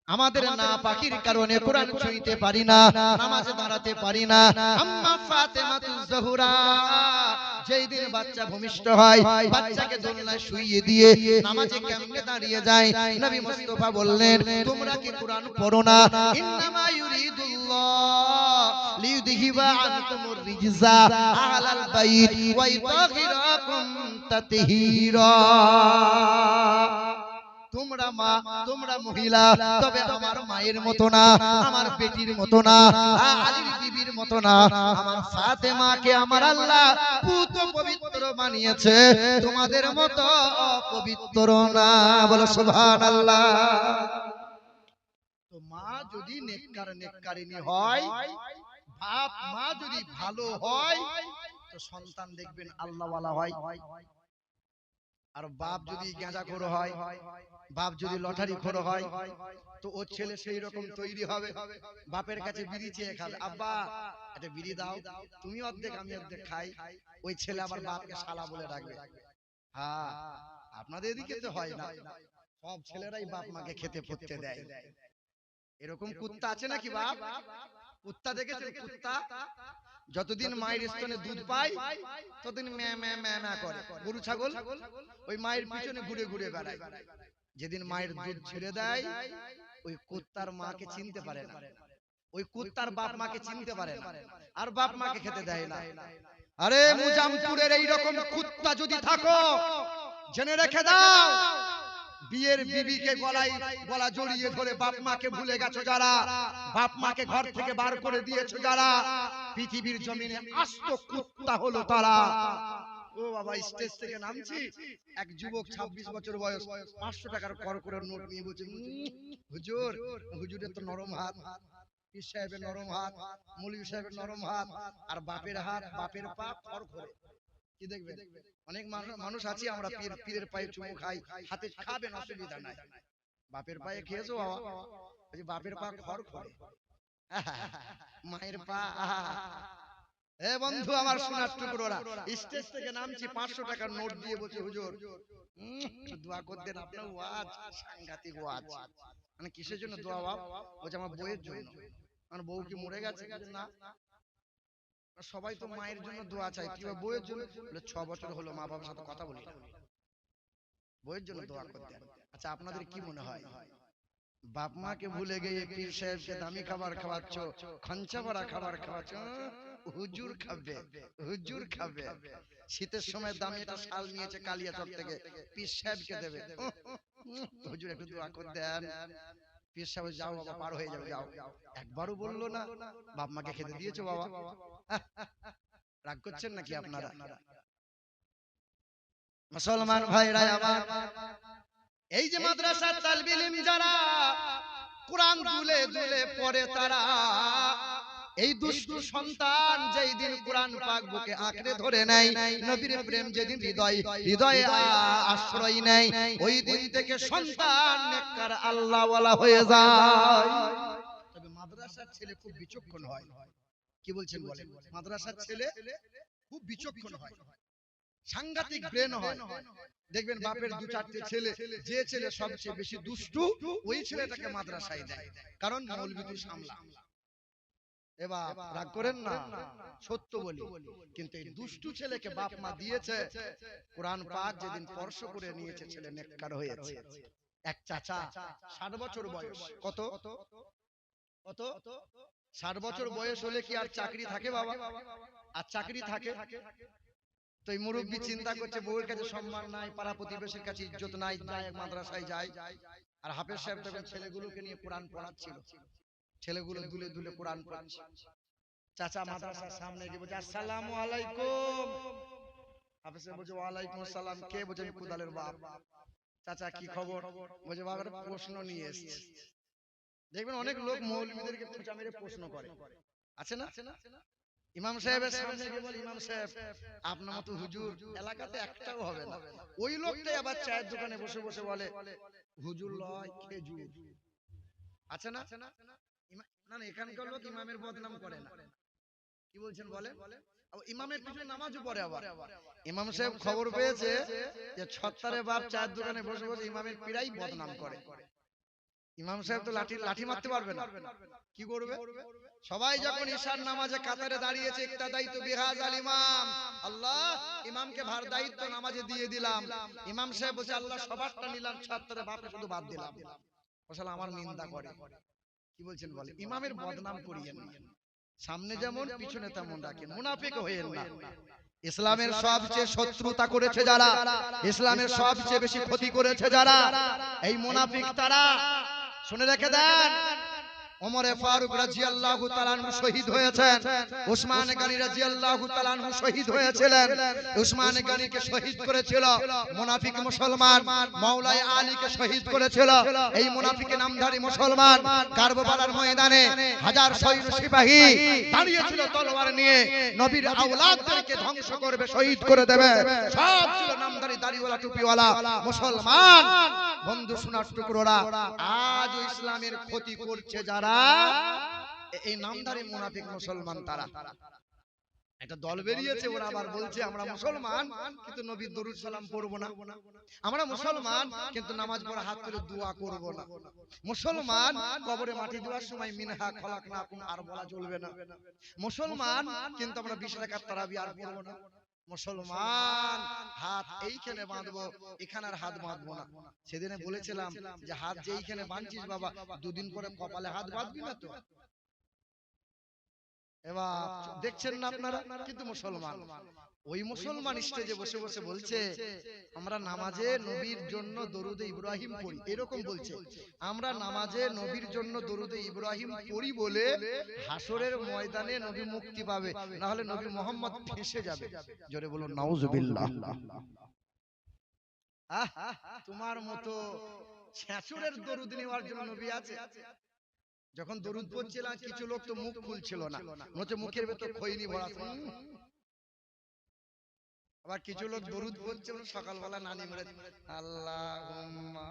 Speaker 1: আমাদের না পাখির কারণে কোরআন ছুঁইতে পারি না, নামাজে দাঁড়াতে পারি না। আম্মা ফাতেমাতুজ জোহরা যেই দিন বাচ্চা ভূমিষ্ঠ হয়, বাচ্চাকে দোলনায় শুইয়ে দিয়ে নামাজে কেমনে দাঁড়িয়ে যায়। নবী মুস্তাফা বললেন, তোমরা কি কোরআন পড়ো না? ইন্নামা ইউরিদুল্লাহ লিইউযহিবা আনকুমুর রিজসা আহলাল বাইত ওয়া ইতাহিরাকুম তাতহীরা। তোমরা মা, তোমরা মহিলা, তবে আমার মায়ের মতো না, আমার বেটির মতো না, আলীর বিবির মতো না। আমার ফাতেমাকে আমার আল্লাহ পুত পবিত্র বানিয়েছে, তোমাদের মতো অপবিত্র না। বলো সুবহানাল্লাহ। তো মা যদি নেককার নেককারিনী হয়, বাপ মা যদি ভালো হয়, তো সন্তান দেখবেন আল্লাহওয়ালা হয়। আর বাপ যদি গাঁজাখোর হয়, বাপ যদি লটারিখোর হয়, তো ওর ছেলে সেই রকম তৈরি হবে, বাপের কাছে বিড়ি চেয়ে খাবে, আব্বা একটা বিড়ি দাও, তুমি অর্ধেক আমি অর্ধেক খাই। ওই ছেলে আবার বাপকে শালা বলে ডাকবে। হ্যাঁ, আপনাদের এদিকে তো হয় না, সব ছেলেরাই বাপ মাকে খেতে পড়তে দেয়। এরকম কুত্তা আছে নাকি বাপ? কুত্তা দেখেছেন? কুত্তা যতদিন মায়ের স্তনে দুধ পায় ততদিন ম্যা ম্যা ম্যা ম্যা করে। গরু ছাগল ওই মায়ের পিছনে ঘুরে ঘুরে বেড়ায়। যেদিন মায়ের দুধ ছেড়ে দেয় ওই কুত্তার মাকে চিনতে পারে না, ওই কুত্তার বাপ মাকে চিনতে পারে না, আর বাপ মাকে খেতে দেয় না। আরে মুজামপুরের এইরকম কুত্তা যদি থাকো জেনে রেখে দাও, বিয়ের বিবিকে গলা জড়িয়ে ধরে বাপ মাকে ভুলে গেছো যারা, বাপ মাকে ঘর থেকে বার করে দিয়েছো যারা, পৃথিবীর জমিনে আস্ত কুত্তা হলো তারা। ও বাবা, স্টেজ থেকে নামছি, এক যুবক 26 বছর বয়স 500 টাকার করকরের নোট নিয়ে বলছে, হুজুর, হুজুরের তো নরম হাত, পীর সাহেবের নরম হাত, মৌলভী সাহেবের নরম হাত, আর বাপের হাত, বাপের পা খড়খড়ে। কি দেখবেন, অনেক মানুষ আছে আমরা পীরের পায়ে চুমু খাই, হাতে খাবেন অসুবিধা নাই, বাপের পায়ে খেয়েছো বাবা, বাপের পা খড়খড়ে, মায়ের পা। এ বন্ধু আমার সোনার টুকরোরা, স্টেজ থেকে নামছি, 500 টাকার নোট দিয়ে বলছে, হুজুর দোয়া করে দেন, আপনার ওয়াজ সাংঘাতিক ওয়াজ। মানে কিসের জন্য দোয়া বাবা? বলছে আমার বউয়ের জন্য। আমার বউ কি মরে গেছে? না, সবাই তো মায়ের জন্য দোয়া চায়, কি বউয়ের জন্য? বলে 6 বছর হলো মা বাবার সাথে কথা বলি না, বউয়ের জন্য দোয়া করে দেন। আচ্ছা, আপনাদের কি মনে হয় বাপ মাকে ভুলে গিয়ে পীর সাহেবকে দামি খাবার খাওয়াচ্ছ, খঞ্চা ভরা খাবার খাওয়াচ্ছ? হুজুর খাবে, হুজুর খাবে। শীতের সময় দামি একটা শাল নিয়েছে কালিয়াচক থেকে, পীর সাহেবকে দেবে, হুজুর একটু দোয়া করে দেন। পীর সাহেব, যাও বাবা, পার হয়ে যাবে, যাও। একবারও বললো না বাপ মাকে খেতে দিয়েছো বাবা? রাগ করছেন নাকি আপনারা? মুসলমান ভাইরা আমার, এই যে মাদ্রাসার তালিব ইলম যারা কোরআন দুলে দুলে পড়ে তারা, এই দুষ্ট সন্তান যেই দিন কোরআন পাক বুকে আঁকড়ে ধরে নেয়, নবীর প্রেম যেদিন হৃদয়ে আশ্রয় নেয়, ওই দিন থেকে সন্তান নেককার আল্লাহওয়ালা হয়ে যায়। তবে মাদ্রাসার ছেলে খুব বিচক্ষণ হয়। কি বলছেন বলেন? মাদ্রাসার ছেলে খুব বিচক্ষণ হয়, সাংঘাতিক ব্রেন হয়। দেখবেন বাপের 2-4টে ছেলে, যে ছেলে সবচেয়ে বেশি দুষ্টু ওই ছেলেটাকে মাদ্রাসায় দেয়, কারণ মৌলবি সামলা। এবার রাগ করেন না, সত্য বলি, কিন্তু এই দুষ্টু ছেলেকে বাপ মা দিয়েছে, কোরআন পাক যেদিন স্পর্শ করে নিয়েছে ছেলে নেককার হয়েছে। এক চাচা 60 বছর বয়স, কত কত 60 বছর বয়স হলে কি আর চাকরি থাকে বাবা? আর চাকরি থাকে তো এই মুরব্বী চিন্তা করছে বউয়ের কাছে সম্মান নাই, পাড়া প্রতিবেশীর কাছে ইজ্জত নাই, যায় মাদ্রাসায় যায়। আর হাফেজ সাহেব তখন ছেলেগুলোকে নিয়ে কোরআন পড়াচ্ছিল, ছেলেগুলো দুলে দুলে কোরআন পড়ছে। চাচা মাদ্রাসার সামনে গিয়ে বলছে, আসসালামু আলাইকুম। হাফেজ সাহেব বলছে, ওয়ালাইকুম আসসালাম। কে? বলছে, কুদালের বাপ। চাচা কি খবর? বলছে, বাবার প্রশ্ন নিয়ে এসেছে। দেখবেন অনেক লোক মৌলবীদেরকে খোঁচা মেরে প্রশ্ন করে, আছে না? ইমাম সাহেবের সামনে গিয়ে বলে, ইমাম সাহেব আপনার মতো হুজুর এলাকাতে একটাও হবে না। ওই লোকটাই আবার চায়ের দোকানে বসে বসে বলে, হুজুর লয় খেজুর, আছে না? না না, এখানকার লোক ইমামের বদনাম করে না। কি বলছেন বলে? ইমামের পিছনে নামাজও পড়ে। আবার ইমাম সাহেব খবর পেয়েছে যে ছত্তারে বাপ চায়ের দোকানে বসে বসে ইমামের পীড়াই বদনাম করে। ইমাম সাহেব তো লাঠি মারতে পারবে না, কি করবে? সবাই যখন ঈশার নামাজে কাতারে দাঁড়িয়েছে, ইক্তাদাইত বিহাযাল ইমাম, আল্লাহ ইমামকে ভার দায়িত্ব নামাজে দিয়ে দিলাম। ইমাম সাহেব বলছে, আল্লাহ সবারটা নিলাম, ছাত্রের বাপকে শুধু বাদ দিলাম। ওশালা আমার নিন্দা করে। কি বলছেন বলে? ইমামের বদনাম করিয়েন না, সামনে যেমন পিছনে তেমন রাখেন, মুনাফিক হয়েন না। ইসলামের সবচেয়ে শত্রুতা করেছে যারা, ইসলামের সবচেয়ে বেশি ক্ষতি করেছে যারা, এই মুনাফিক তারা। শুনে রেখে দেন, ওমরে ফারুক রাদিয়াল্লাহু তাআলা আনহু শহীদ হয়েছেন, উসমান গনি রাদিয়াল্লাহু তাআলা আনহু শহীদ হয়েছিলেন। উসমান গনিকে শহীদ করেছিল মুনাফিক মুসলমান, মাওলাই আলীকে শহীদ করেছিল এই মুনাফিক নামধারী মুসলমান। কারবালার ময়দানে হাজার সৈন্য সিপাহী দাঁড়িয়েছিল তলোয়ার নিয়ে, নবীর আওলাদদেরকে ধ্বংস করবে, শহীদ করে দেবে। সব ছিল নামধারী দাড়িওয়ালা টুপিওয়ালা মুসলমান। বন্ধু সোনার টুকরোরা, আজ ইসলামের ক্ষতি করছে যারা, এই নামধারী মুনাফিক মুসলমান তারা। একটা দল বেরিয়েছে, ওরা আবার বলছে আমরা মুসলমান কিন্তু নবীর দরুদ সালাম পড়বো না, আমরা মুসলমান কিন্তু নামাজ পড়া হাত তুলে দোয়া করব না, মুসলমান কবরে মাটি দেওয়ার সময় মিনহা খলাকনাকুম আর বলা চলবে না, মুসলমান কিন্তু আমরা 20 রাকাত তারাবি আর পড়বো না, মুসলমান হাত এইখানে বাঁধবো, এখানে আর হাত বাঁধবো না। সেদিনে বলেছিলাম যে হাত যে এইখানে বাঁধছিস বাবা, দুদিন পরে কপালে হাত বাঁধবি না তো। এবার দেখছেন না আপনারা, কিন্তু মুসলমান, ওই মুসলমান স্টেজে বসে বসে বলছে আমরা নামাজে নবীর জন্য দরুদে ইব্রাহিম পড়ি, এরকম বলছে আমরা নামাজে নবীর জন্য দরুদে ইব্রাহিম পড়ি বলে হাসরের ময়দানে নবী মুক্তি পাবে, না হলে নবী মোহাম্মদ ফেঁসে যাবে। জোরে বলুন নাউজুবিল্লাহ। তোমার মতো ছেঁচুরের দরুদ নেওয়ার জন্য নবী আছে। যখন দরুদ পড়ছিলাম কিছু লোক তো মুখ খুলছিল না, মনে মুখের ভেতর খৈনি ভরা, আবার কিছু লোক দরুদ পড়ছিল সকালবেলা নানি মেরে আল্লাহুম্মা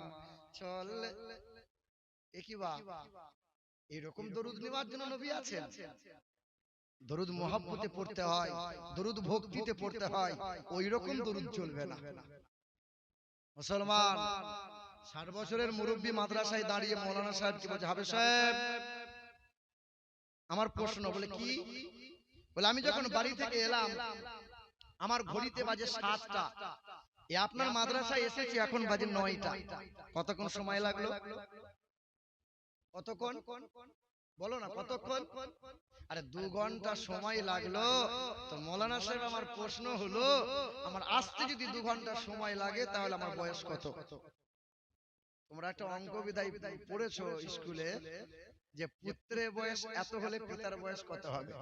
Speaker 1: সাল্লি, এ কি বা এরকম দরুদ নেওয়ার জন্য নবী আছেন। দরুদ মহব্বতে পড়তে হয়, দরুদ ভক্তিতে পড়তে হয়, ওই রকম দরুদ চলবে না। মুসলমান 60 বছরের মুরব্বী মাদ্রাসায় দাঁড়িয়ে মৌলানা সাহেব কি বলছে, হাফেজ সাহেব আমার প্রশ্ন, বলে কি, বলে আমি যখন বাড়ি থেকে এলাম আমার ঘড়িতে বাজে 7টা, আপনার মাদ্রাসায় এসেছি এখন বাজে 9টা, কতক্ষণ সময় লাগলো? কতক্ষণ বলো না, কতক্ষণ? আরে 2 ঘন্টা সময় লাগলো। তো মৌলানা সাহেব আমার প্রশ্ন হলো, আমার আসতে যদি 2 ঘন্টা সময় লাগে তাহলে আমার বয়স কত? তোমরা একটা অঙ্ক বিদায় পড়েছো স্কুলে যে পুত্রের বয়স এত হলে পিতার বয়স কত হবে,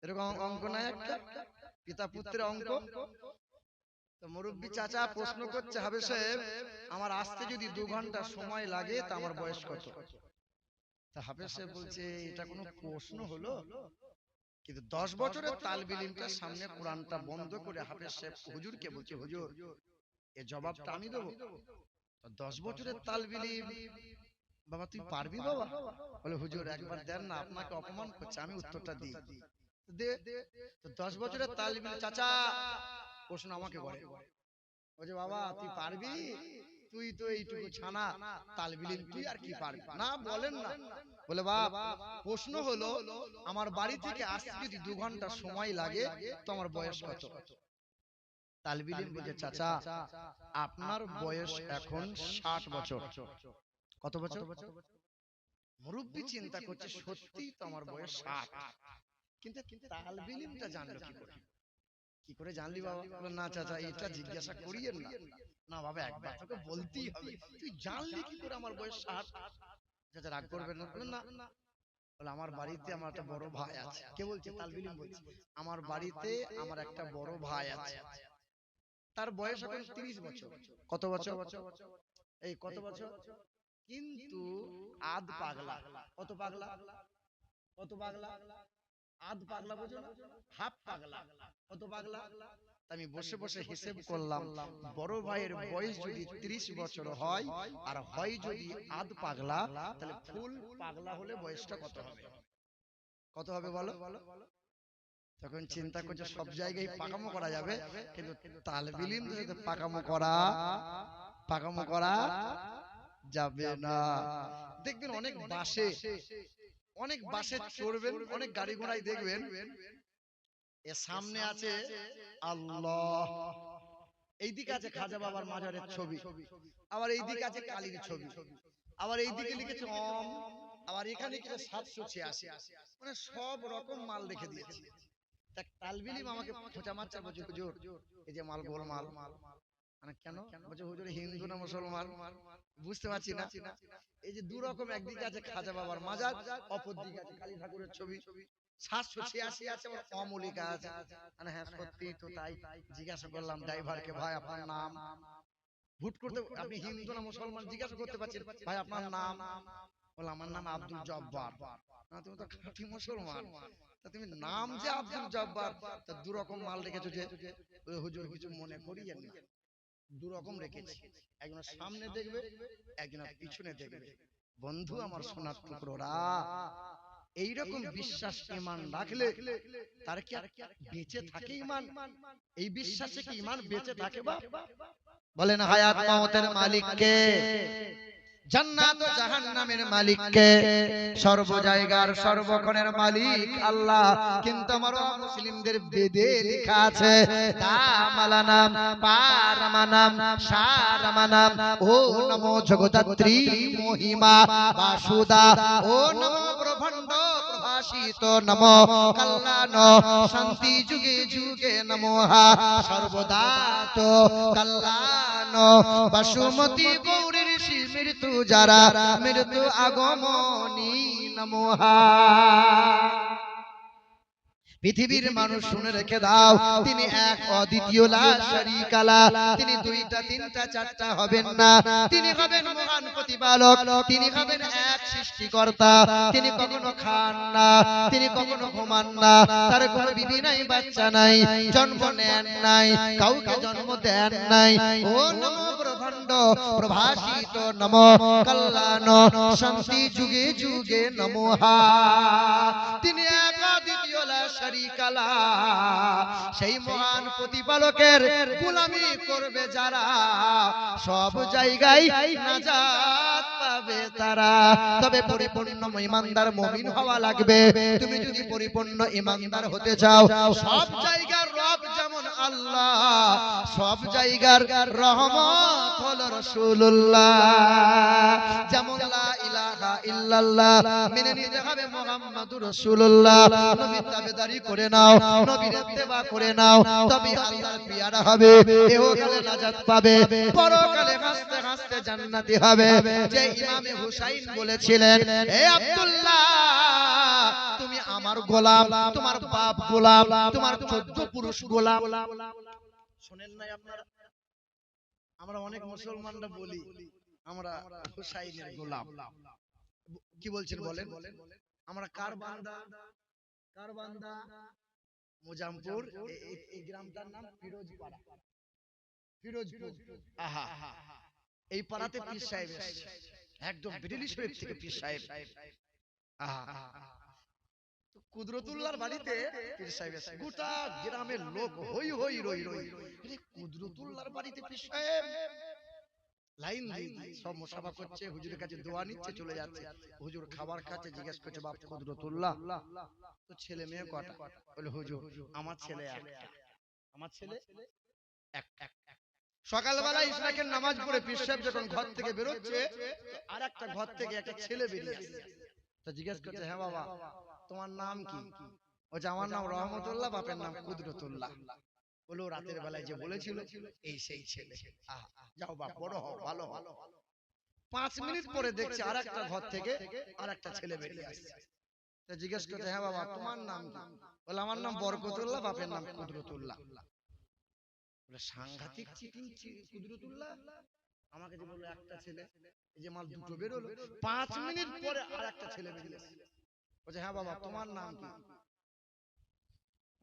Speaker 1: এরকম অঙ্ক নাই একটা পিতা পুত্রের অঙ্ক? তো মুরব্বী চাচা প্রশ্ন করছে, হাফেজ সাহেব আমার আসতে যদি 2 ঘন্টা সময় লাগে তা আমার বয়স কত? তা হাফেজ সাহেব বলছে এটা কোনো প্রশ্ন হলো? কিন্তু 10 বছরের তালবিল ইলমটার সামনে কোরআনটা বন্ধ করে হাফেজ সাহেব হুজুরকে বলছে, হুজুর এর জবাবটা আমি দেবো। 10 বছরের তালবিল ইলম, বাবা তুই পারবি বাবা? বলে হুজুর একবার দেন না, আপনাকে অপমান করছে, আমি উত্তরটা দিই। দে। তো 10 বছরের তালবিল, চাচা প্রশ্ন আমাকে করে, বলছে বাবা তুই পারবি? তুই তো এইটুকু ছানা, তালবিল ইলম তুই আর কি পারবি? না বলেন না। বলে বাপ প্রশ্ন হলো আমার বাড়ি থেকে আসতে যদি 2 ঘন্টা সময় লাগে তো আমার বয়স কত? তালবিল ইলম বলছে চাচা আপনার বয়স এখন 60 বছর। কত বছর? মুরব্বী চিন্তা করছে সত্যি তো আমার বয়স 60, কিন্তু তালবিল ইলমটা জানলো কি করে? কি করে জানলি বাবা? বলে না চাচা এটা জিজ্ঞাসা করিয়েন না। না বাবা একবার তোকে বলতেই হবে, তুই জানলি কি করে আমার বয়স 60? চাচা রাগ করবেন না। বলে না। বলে আমার বাড়িতে আমার একটা বড় ভাই আছে। কে বলছে? তালবিল ইলম বলছে। আমার বাড়িতে আমার একটা বড় ভাই আছে, তার বয়স এখন 30 বছর। কত বছর? এই কত বছর? কিন্তু আধ পাগলা। কত পাগলা? কত পাগলা? আধ পাগলা বোঝো না, হাফ পাগলা। কত পাগলা? আমি বসে বসে হিসেব করলাম, বড় ভাইয়ের বয়স যদি 30 বছর হয় আর হয় যদি আধ পাগলা, তাহলে ফুল পাগলা হলে বয়সটা কত হবে? কত হবে বলো? তখন চিন্তা করছে সব জায়গায় পাকামো করা যাবে, কিন্তু তালবিল ইলমে পাকামো করা যাবে না। দেখবেন অনেক বাসে চড়বেন, অনেক গাড়ি ঘোড়ায় দেখবেন এর সামনে আছে আল্লাহ, এইদিকে আছে খাজা বাবার মাজারের ছবি, আবার এইদিকে আছে কালীর ছবি, আবার এইদিকে লিখেছে ওম, আবার এখানে লিখেছে 786, মানে সব রকম মাল রেখে দিয়েছে। তালবিল ইলম আমাকে খোঁচা মারছে, বলছে হুজুর এই যে মাল গোলমাল। মানে কেন? বলছে হুজুর হিন্দু না মুসলমান বুঝতে পারছি না। এই যে 2 রকম, একদিকে আছে খাজা বাবার মাজার, অপর দিকে আছে কালী ঠাকুরের ছবি, 786 আছে, আবার অমলিকা আছে। মানে হ্যাঁ সত্যি তো তাই। জিজ্ঞাসা করলাম ড্রাইভারকে, ভাই আপনার নাম? ভুট করতে আপনি হিন্দু না মুসলমান জিজ্ঞাসা করতে পারছেন, ভাই আপনার নাম? বলে আমার নাম আব্দুল জব্বার। না তুমি তো খাঁটি মুসলমান, তা তুমি নাম যে আব্দুল জব্বার, তা 2 রকম মাল রেখেছো যে? হুজুর কিছু মনে করিয়েন না, 2 রকম রেখেছি, একজন সামনে দেখবে, একজন পিছনে দেখবে। বন্ধু আমার সোনার টুকরোরা, এইরকম বিশ্বাস ঈমান রাখলে তার কি বেঁচে থাকে ঈমান? এই বিশ্বাসে কি ঈমান বেঁচে থাকে? বাপ বলেন হায়াত মাউতের মালিক কে? জান্নাত ও জাহান্নামের মালিক কে? সর্ব জায়গার সর্বক্ষণের মালিক আল্লাহ। কিন্তু আমার মুসলিমদের বেদে লেখা আছে তামালানাম পারামানাম সারামানাম ও নমো জগদ্ধাত্রী মহিমা বাসুদা ও নমো ব্রহ্মাণ্ড প্রভাসিত নমো কল্যাণ শান্তি যুগে যুগে নমোহা সর্বদা তো কল্যাণ বাসুমতী গৌরী ঋষি মৃত্যু যারা মৃত্যু আগমনী নমোহা। পৃথিবীর মানুষ শুনে রেখে দাও, তিনি এক অদ্বিতীয় লা শারীকা লা। তিনি দুইটা তিনটা চারটা হবেন না, তিনি হবেন মহান প্রতিপালক, তিনি হবেন এক সৃষ্টিকর্তা। তিনি কখনো খান না, তিনি কখনো ঘুমান না, তার কোনো বিবি নাই, বাচ্চা নাই, জন্ম নেন নাই, কাউকে জন্ম দেন নাই। ও নমো ব্রহ্মাণ্ড প্রভাসিত নমো কল্যাণ শান্তি যুগে যুগে নমোহা। তিনি এক অদ্বিতীয় লা শারীকা লা। সেই মহান প্রতিপালকের গোলামি করবে যারা, সব জায়গায় নাজাত পাবে তারা। তবে পরিপূর্ণ ঈমানদার মুমিন হওয়া লাগবে। তুমি যদি পরিপূর্ণ ঈমানদার হতে চাও, সব জায়গার রব যেমন আল্লাহ, সব জায়গার রহমত হলো রাসূলুল্লাহ। যেমন লা ইলাহা ইল্লাল্লাহ মেনে নিতে হবে মুহাম্মাদুর রাসূলুল্লাহ। নবীর তাবেদারি করে নাও, নবীর ইত্তেবা করে নাও, তবে আল্লাহর পেয়ারা হবে, ইহকালে নাজাত পাবে, পরকালে হাসতে হাসতে জান্নাতি হবে। যে ইমামে হুসাইন বলেছিলেন, হে আব্দুল্লাহ তুমি আমার গোলাম, তোমার বাপ গোলাম, তোমার 14 পুরুষ গোলাম। শুনেন নাই আপনারা? আমরা অনেক মুসলমানরা বলি আমরা হুসাইনের গোলাম। কি বলছেন বলেন? আমরা কার বান্দা? কার বান্দা? মুজামপুর, এই গ্রামটার নাম ফিরোজপাড়া। ফিরোজপুর, আহা, এই পাড়াতে পীর সাহেব এসেছে, একদম বেরেলি শরীফ থেকে পীর সাহেব। আহা, কুদরতুল্লাহর বাড়িতে পীর সাহেব এসেছে। গোটা গ্রামের লোক হই হই রই রই, কুদরতুল্লাহর বাড়িতে পীর সাহেব। লাইন দিয়ে সব মুসাফা করছে, হুজুরের কাছে দোয়া নিচ্ছে, চলে যাচ্ছে। হুজুর খাবার খাচ্ছে, জিজ্ঞেস করছে বাপ কুদরতুল্লাহ তো ছেলে মেয়ে কটা? বলে হুজুর আমার ছেলে একটা। আমার ছেলে একটা। সকালবেলা ইশরাকের নামাজ পড়ে পীর সাহেব যখন ঘর থেকে বেরোচ্ছে, আর একটা ঘর থেকে একটা ছেলে বেরিয়ে আসছে। তো জিজ্ঞেস করছে, হ্যাঁ বাবা তোমার নাম কি? বলছে আমার নাম রহমতুল্লাহ, বাপের নাম কুদরতুল্লাহ। বলো রাতের বেলায় যে বলেছিল এই সেই ছেলে। যাও বাপ বড় হও, ভালো হও। 5 মিনিট পরে দেখছে আর একটা ঘর থেকে আর একটা ছেলে বেরিয়ে আসছে। তো জিজ্ঞেস করছে, হ্যাঁ বাবা তোমার নাম কি? বলে আমার নাম বরকতুল্লাহ, বাপের নাম কুদরতুল্লাহ। বলে সাংঘাতিক চিটিং কুদরতুল্লাহ, আমাকে যে বললো একটা ছেলে, এই যে মাল দুটো বেরোলো, 5 মিনিট পরে আর একটা ছেলে বেরিয়ে আসছে। বলছে হ্যাঁ বাবা তোমার নাম কি?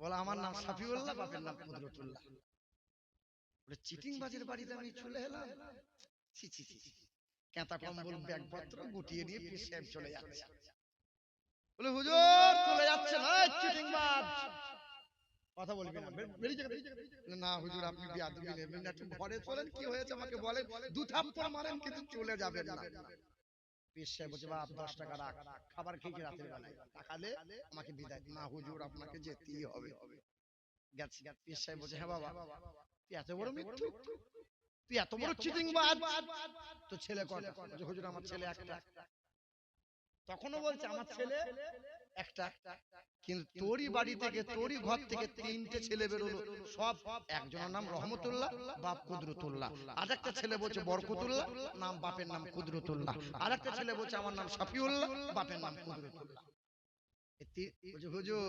Speaker 1: বলে আমার নাম শাফিউল্লাহ, বাপের নাম কুদরতুল্লাহ। বলে চিটিং বাজের বাড়িতে আমি চলে এলাম। ছি ছি ছি, কেতা কম্বল ব্যাগপত্র গুটিয়ে নিয়ে পীর সাহেব চলে যাচ্ছে। বলে হুজুর চলে যাচ্ছে না, চিটিং বাজ কথা বলবি না, বেরিয়ে যা। না হুজুর আপনি বিয়াদবি নেবেন না, একটু ঘরে চলেন, কি হয়েছে আমাকে বলেন, 2 থাপ্পড় মারেন কিন্তু চলে যাবেন না। পীর সাহেব বলছে বাপ 10 টাকা রাখ, খাবার খেয়েছি রাতের বেলায়, টাকালে আমাকে বিদায়। না হুজুর আপনাকে যেতেই হবে। গেছে। পীর সাহেব বলছে হ্যাঁ বাবা তুই এত বড় মিথ্যু, তুই এত বড় চিটিং বাজ, তো ছেলে কটা? বলছে হুজুর আমার ছেলে একটা। তখনও বলছে আমার ছেলে একটা, কিন্তু তোরই বাড়ি থেকে তোরই ঘর থেকে 3টে ছেলে বেরোলো, সব একজনের নাম রহমতুল্লাহ, বাপ কুদরতুল্লাহ। আর একটা ছেলে বলছে বরকতুল্লাহ, নাম বাপের নাম কুদরতুল্লাহ। আর একটা ছেলে বলছে আমার নাম শাফিউল্লাহ, বাপের নাম কুদরতুল্লাহ। বলছে হুজুর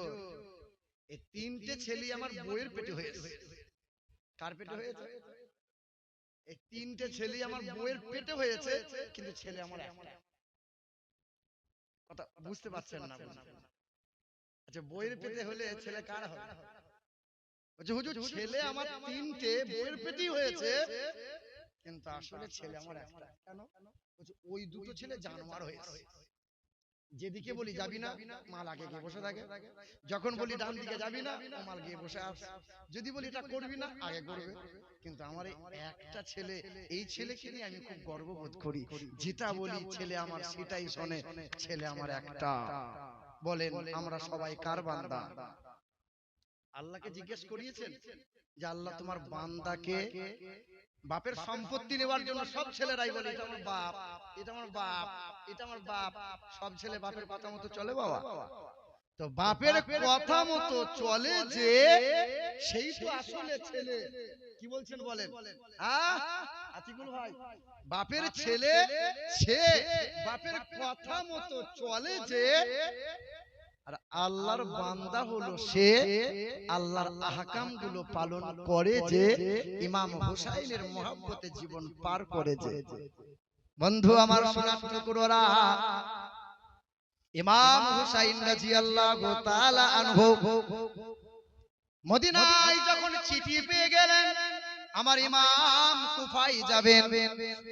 Speaker 1: এই 3টে ছেলে আমার বইয়ের পেটে হয়েছে। কার পেটে হয়েছে? এই 3টে ছেলে আমার বইয়ের পেটে হয়েছে, কিন্তু ছেলে আমার একটা। কথা বুঝতে পারছেন না? আচ্ছা বইয়ের পেটে হলে ছেলে কার হবে? বলছে হুজুর ছেলে আমার 3টে বইয়ের পেটেই হয়েছে, কিন্তু আসলে ছেলে আমার একটা। কেন? বলছে ওই দুটো ছেলে জানোয়ার হয়েছে। যেদিকে বলি যাবি না, মাল আগে গিয়ে বসে থাকে। যখন বলি ডান দিকে যাবি না, ও মাল গিয়ে বসে আছে। যদি বলি এটা করবি না, আগে করবে। কিন্তু আমার এই একটা ছেলে, এই ছেলেকে নিয়ে আমি খুব গর্ববোধ করি। যেটা বলি ছেলে আমার সেটাই শোনে। ছেলে আমার একটা। বলেন আমরা সবাই কার বান্দা? আল্লাহকে জিজ্ঞেস করিয়েছেন যে আল্লাহ তোমার বান্দাকে, বাপের সম্পত্তি নেওয়ার জন্য সব ছেলেরাই বলে এটা আমার বাপ, এটা আমার বাপ, এটা আমার বাপ। সব ছেলে বাপের কথা মতো চলে বাবা? তো বাপের কথা মতো চলে যে, সেই তো আসলে ছেলে। কি বলছেন বলেন? আতিকুল ভাই, বাপের ছেলে সে বাপের কথা মতো চলে যে, আর আল্লাহর বান্দা হলো সে আল্লাহর আহকাম গুলো পালন করে যে, ইমাম হুসাইনের মহব্বতে জীবন পার করে যে। বন্ধু আমার সোনার টুকরোরা, ইমাম হুসাইন রাদিয়াল্লাহু তাআলা আনহু মদিনায় যখন চিঠি পেয়ে গেলেন আমার ইমাম কুফায় যাবেন,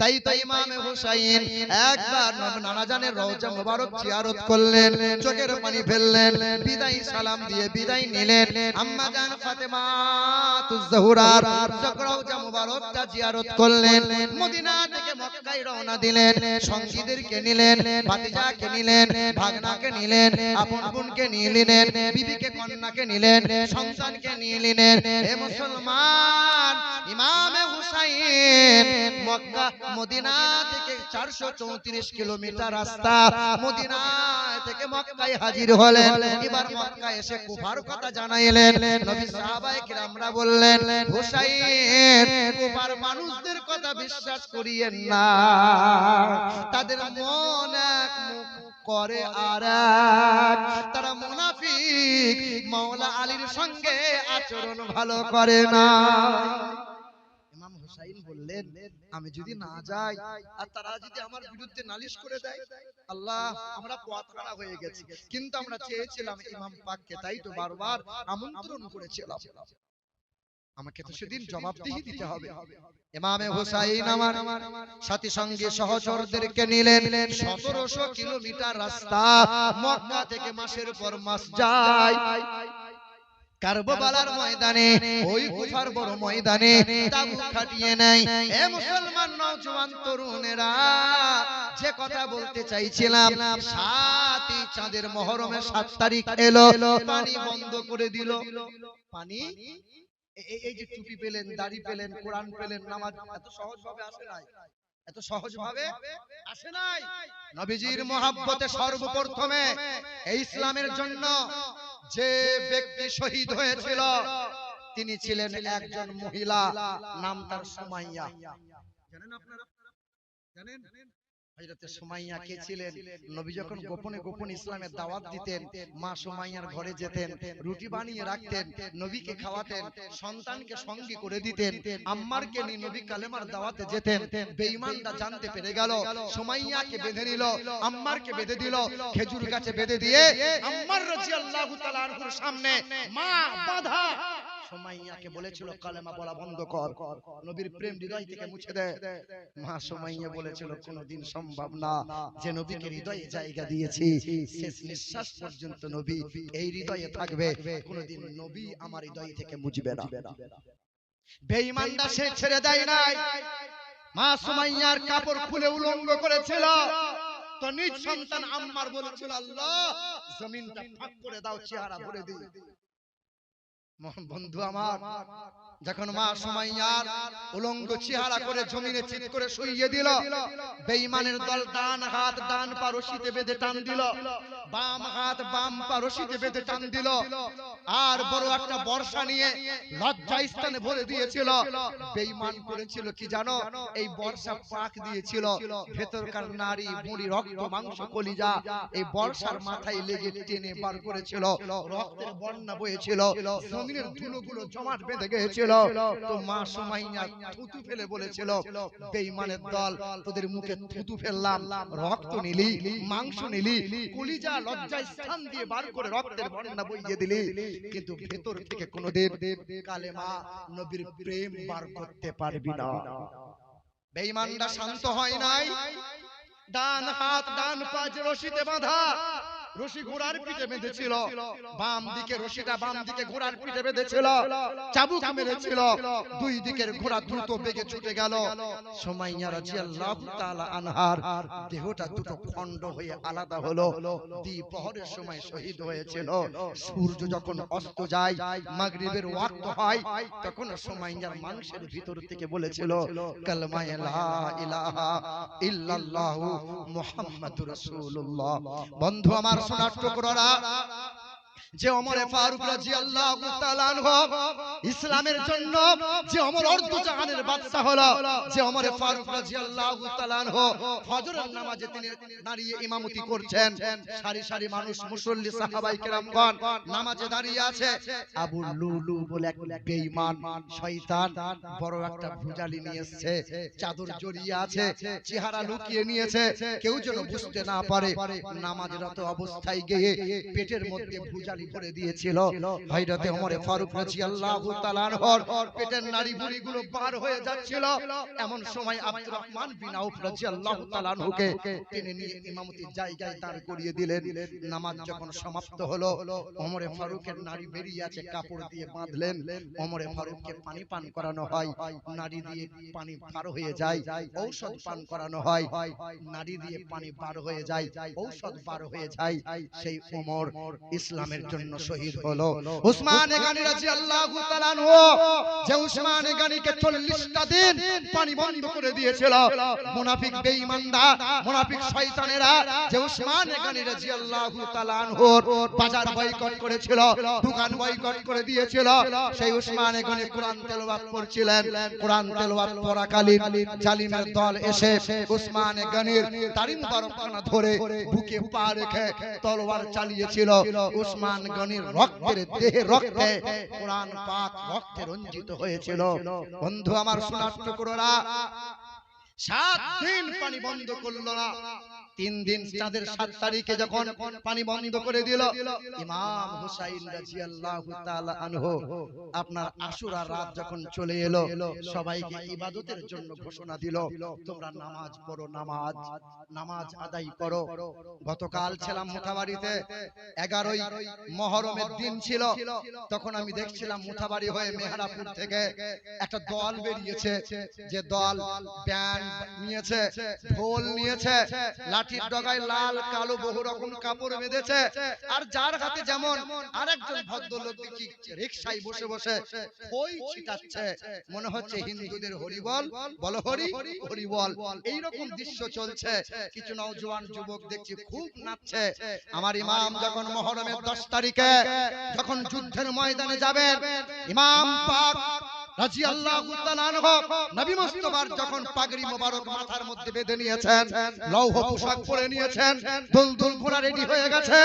Speaker 1: তাই তো ইমাম হুসাইন একবার নানা জানের রওজা মোবারক জিয়ারত করলেন, চোখের পানি ফেললেন, বিদায় সালাম দিয়ে বিদায় নিলেন। আম্মা জান ফাতেমা তুজ জোহরার রওজা মোবারকটা জিয়ারত করলেন। মদিনা থেকে মক্কায় রওনা দিলেন, সঙ্গীদেরকে নিলেন, ভাতিজাকে নিলেন, ভাগনাকে নিলেন, আপন বোনকে নিয়ে নিলেন, বিবিকে কন্যাকে নিলেন, সন্তানকে নিয়ে নিলেন। হে মুসলমান, ইমাম হুসাইন মক্কা মদিনা থেকে 434 কিলোমিটার রাস্তা, মদিনা থেকে মক্কায় হাজির হলেন। এবার মক্কায় এসে কুফার কথা জানাইলেন। নবী সাহাবায়ে কিরামরা বললেন, হুসাইন কুফার মানুষদের কথা বিশ্বাস করিয়েন না, তাদের মন এক মুখ করে আর এক, তারা মুনাফিক, মাওলা আলীর সঙ্গে আচরণ ভালো করে না। ইমাম হুসাইন বললেন, আমি যদি না যাই আর তারা যদি আমার বিরুদ্ধে নালিশ করে দেয়, আল্লাহ আমরা পথহারা হয়ে গেছি, কিন্তু আমরা চেয়েছিলাম ইমাম পাককে, তাই তো বারবার আমন্ত্রণ করেছিলাম। আমাকে তো সেদিন জবাবদিহি দিতে হবে। ইমামে হুসাইন আমার সাথী সঙ্গী সহচরদেরকে নিলেন। 1700 কিলোমিটার রাস্তা, মক্কা থেকে মাসের পর মাস যায় কারবালার ময়দানে, ওই কুফার বড় ময়দানে তাবু খাটিয়ে নেয়। এ মুসলমান নওজোয়ান তরুণেরা, যে কথা বলতে চাইছিলাম, 7ই চাঁদের মহরমের 7 তারিখ এলো, পানি বন্ধ করে দিল। পানি, এই যে টুপি পেলেন, দাড়ি পেলেন, কোরআন পেলেন, নামাজ এত সহজ ভাবে আসে নাই, এত সহজ ভাবে আসে নাই। নবীজির মহব্বতে সর্বপ্রথমে এই ইসলামের জন্য যে ব্যক্তি শহীদ হয়েছিল তিনি ছিলেন একজন মহিলা, নাম তার সুমাইয়া। জানেন আপনারা? জানেন হযরতে সুমাইয়া কে ছিলেন? নবী যখন গোপনে গোপনে ইসলামের দাওয়াত দিতেন, মা সুমাইয়ার ঘরে যেতেন, রুটি বানিয়ে রাখতেন, নবীকে খাওয়াতেন, সন্তানকে সঙ্গী করে দিতেন। আম্মারকে নিয়ে নবী কালেমার দাওয়াতে যেতেন। বেঈমানরা জানতে পেরে গেল, সুমাইয়াকে বেঁধে নিল, আম্মারকে বেঁধে দিল, খেজুর গাছে বেঁধে দিয়ে আম্মার রাদিয়াল্লাহু তাআলা আনহুর সামনে মা বাধা সুমাইয়াকে বলেছিল কালেমা বলা বন্ধ কর, নবীর প্রেম হৃদয় থেকে মুছে দে। মা সুমাইয়া বলেছিল কোনদিন সম্ভব না, যে নবীকে হৃদয়ে জায়গা দিয়েছি শেষ নিঃশ্বাস পর্যন্ত নবী এই হৃদয়ে থাকবে, কোনদিন নবী আমার হৃদয় থেকে মুছবে না। বেঈমানরা সে ছেড়ে দেয় নাই। মা সুমাইয়ার কাপড় খুলে উলঙ্গ করেছিল, তো নিজ সন্তান আম্মার বলেছিল আল্লাহ জমিনটা ফাঁক করে দাও, চেহারা ভরে দিই। বন্ধু আমার, যখন মা সুমাইয়ার উলঙ্গ চেহারা করে জমিনে চিৎ করে শুইয়ে দিল, বেঈমানের দল ডান হাত ডান পা রশিতে বেঁধে টান দিল, বাম হাত বাম পা রশিতে বেঁধে টান দিল, আর বড় একটা বর্ষা নিয়ে লজ্জা স্থানে ভরে দিয়েছিল। বেঈমান করেছিল কি জানো? এই বর্ষা পাক দিয়েছিল, ভেতরকার নারী মুড়ি রক্ত মাংস কলিজা এই বর্ষার মাথায় লেগে টেনে বার করেছিল, রক্তের বন্যা বয়েছিল, জমিনের ধুলোগুলো জমাট বেঁধে গিয়েছিল। তো মা সুমাইয়া থুতু ফেলে বলেছিল, বেঈমানের দল তোদের মুখে থুতু ফেললাম, রক্ত নিলি, মাংস নিলি, কলিজা লজ্জা স্থান দিয়ে বার করে রক্তের বন্যা বইয়ে দিলি, কিন্তু ভেতর থেকে কোনদিন কালেমা নবীর প্রেম বার করতে পারবি না। বেঈমানরা শান্ত হয় নাই, ডান হাত ডান পা যে রশিতে বাঁধা, রশি ঘোড়ার পিঠে বেঁধেছিল, বাম দিকে রশিটা বাম দিকে ঘোড়ার পিঠে বেঁধেছিল, চাবুক মেরেছিল, দুই দিকের ঘোড়া দ্রুত বেগে ছুটে গেল। সুমাইয়া রাদিয়াল্লাহু তাআলা আনহার দেহটা দুটো খণ্ড হয়ে আলাদা হলো। দ্বিপহরের সময় শহীদ হয়েছিল। সূর্য যখন অস্ত যায়, মাগরিবের ওয়াক্ত হয়, তখন সুমাইয়ার মাংসের ভিতর থেকে বলেছিল কালেমা লা ইলাহা ইল্লাল্লাহু মুহাম্মাদুর রাসূলুল্লাহ। বন্ধু আমার, সোনার টুকরারা, যে ওমরে ফারুক রাদিয়াল্লাহু তাআলা আনহু ইসলামের জন্য যে ওমর অর্ধজাহানের বাদশা হলো, যে ওমরে ফারুক রাদিয়াল্লাহু তাআলা আনহু ফজরের নামাজে তিনি দাঁড়িয়ে ইমামতি করছেন, সারি সারি মানুষ মুসল্লি সাহাবায়ে কেরামগণ নামাজে দাঁড়িয়ে আছে। আবু লুলু বলে এক বেঈমান শয়তান বড় একটা ভুজালি নিয়ে এসেছে, চাদর জড়িয়ে আছে, চেহারা লুকিয়ে নিয়েছে, কেউ যেন বুঝতে না পারে। নামাজরত অবস্থায় গিয়ে পেটের মধ্যে ভুজালি ভরে দিয়েছিল। হযরতে ওমর ফারুক রাদিয়াল্লাহু তাআলা আনহুর পেটের নাড়ি ভুঁড়িগুলো বার হয়ে যাচ্ছিল। এমন সময় আব্দুর রহমান বিন আউফ রাদিয়াল্লাহু তাআলা আনহুকে টেনে নিয়ে ইমামতির জায়গায় দাঁড় করিয়ে দিলেন। নামাজ যখন সমাপ্ত হলো, ওমর ফারুকের নাড়ি বেরিয়ে আছে, কাপড় দিয়ে বাঁধলেন। ওমর ফারুককে পানি পান করানো হয়, নাড়ি দিয়ে পানি বার হয়ে যায়। ঔষধ পান করানো হয়, নাড়ি দিয়ে পানি বার হয়ে যায়, ঔষধ বার হয়ে যায়। সেই ওমর ইসলামের জন্য শহীদ হলো। উসমান গানী রাদিয়াল্লাহু তাআলা আনহু, যে উসমান গানীকে 40টা দিন পানি বন্ধ করে দিয়েছিল, মুনাফিক বেঈমানরা, মুনাফিক শয়তানেরা যে উসমান গানী রাদিয়াল্লাহু তাআলা আনহুর বাজার বয়কট করেছিল, দোকান বয়কট করে দিয়েছিল, সেই উসমান গানী কোরআন তেলাওয়াত করছিলেন। কোরআন তেলাওয়াত পড়াকালীন জালিমের দল এসে উসমান গানীর দাড়ি মুবারকখানা ধরে বুকে পা রেখে তলোয়ার চালিয়েছিল। উসমান গনির রক্তের দেহে রক্তে কোরআন পাক রক্তে রঞ্জিত হয়েছিল। বন্ধু আমার, সোনার টুকরোরা, 7 দিন পানি বন্ধ করলো না। 3 দিন চাঁদের 7 তারিখে যখন পানি বন্ধ করে দিল, ইমাম হুসাইন রাদিয়াল্লাহু তাআলা আনহু আপনার আশুরা রাত যখন চলে এলো, সবাইকে ইবাদতের জন্য ঘোষণা দিল, তোমরা নামাজ পড়ো, নামাজ আদায় করো। গতকাল ছিলাম মুথাবাড়িতে, 11ই মুহররমের দিন ছিল। তখন আমি দেখছিলাম মুথাবাড়ি হয়ে মেহরাপুর থেকে একটা দল বেরিয়েছে, যে দল ব্যান্ড নিয়েছে, ঢোল নিয়েছে, লাঠির ডগায় লাল কালো বহু রকম কাপড় বেঁধেছে, আর যার হাতে যেমন আরেকজন ভদ্রলোক দেখি রিকশায় বসে বসে খই ছিটাচ্ছে, মনে হচ্ছে হিন্দুদের হরিবল, বলো হরি হরি বল, এইরকম দৃশ্য চলছে। কিছু নওজোয়ান যুবক দেখছি খুব নাচছে। আমার ইমাম যখন মুহররমের 10 তারিখে যখন যুদ্ধের ময়দানে যাবেন, ইমাম পাক রাদিয়াল্লাহু তাআলা আনহু নবী মুস্তাফার যখন পাগড়ি মোবারক মাথার মধ্যে বেঁধে নিয়েছেন, লৌহ পোশাক পরে নিয়েছেন, দুলদুল ঘোড়া রেডি হয়ে গেছে,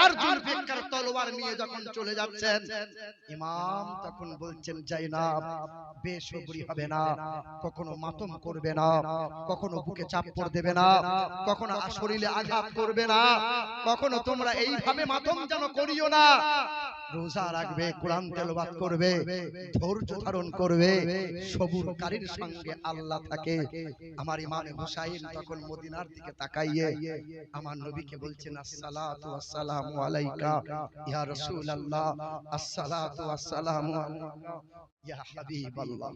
Speaker 1: আর জুলফিকার তলোয়ার নিয়ে যখন চলে যাচ্ছেন, ইমাম তখন বলছেন, জাইনাব, বেসবরি হবে না, কখনো মাতম করবে না, কখনো বুকে চাপড় দেবে না, কখনো শরীরে আঘাত করবে না, কখনো তোমরা এইভাবে মাতম যেন করিও না। রোজা রাখবে, কোরআন তেলাওয়াত করবে, ধৈর্য ধারণ করবে, সবুরকারীর সঙ্গে আল্লাহ থাকে। আমার ইমাম হুসাইন তখন মদিনার দিকে তাকাইয়ে আমার নবীকে বলছেন, আসসালাতু ওয়াসসালামু আলাইকা ইয়া রাসূলুল্লাহ, আসসালাতু ওয়াসসালামু আলাইকা ইয়া হাবিবাল্লাহ।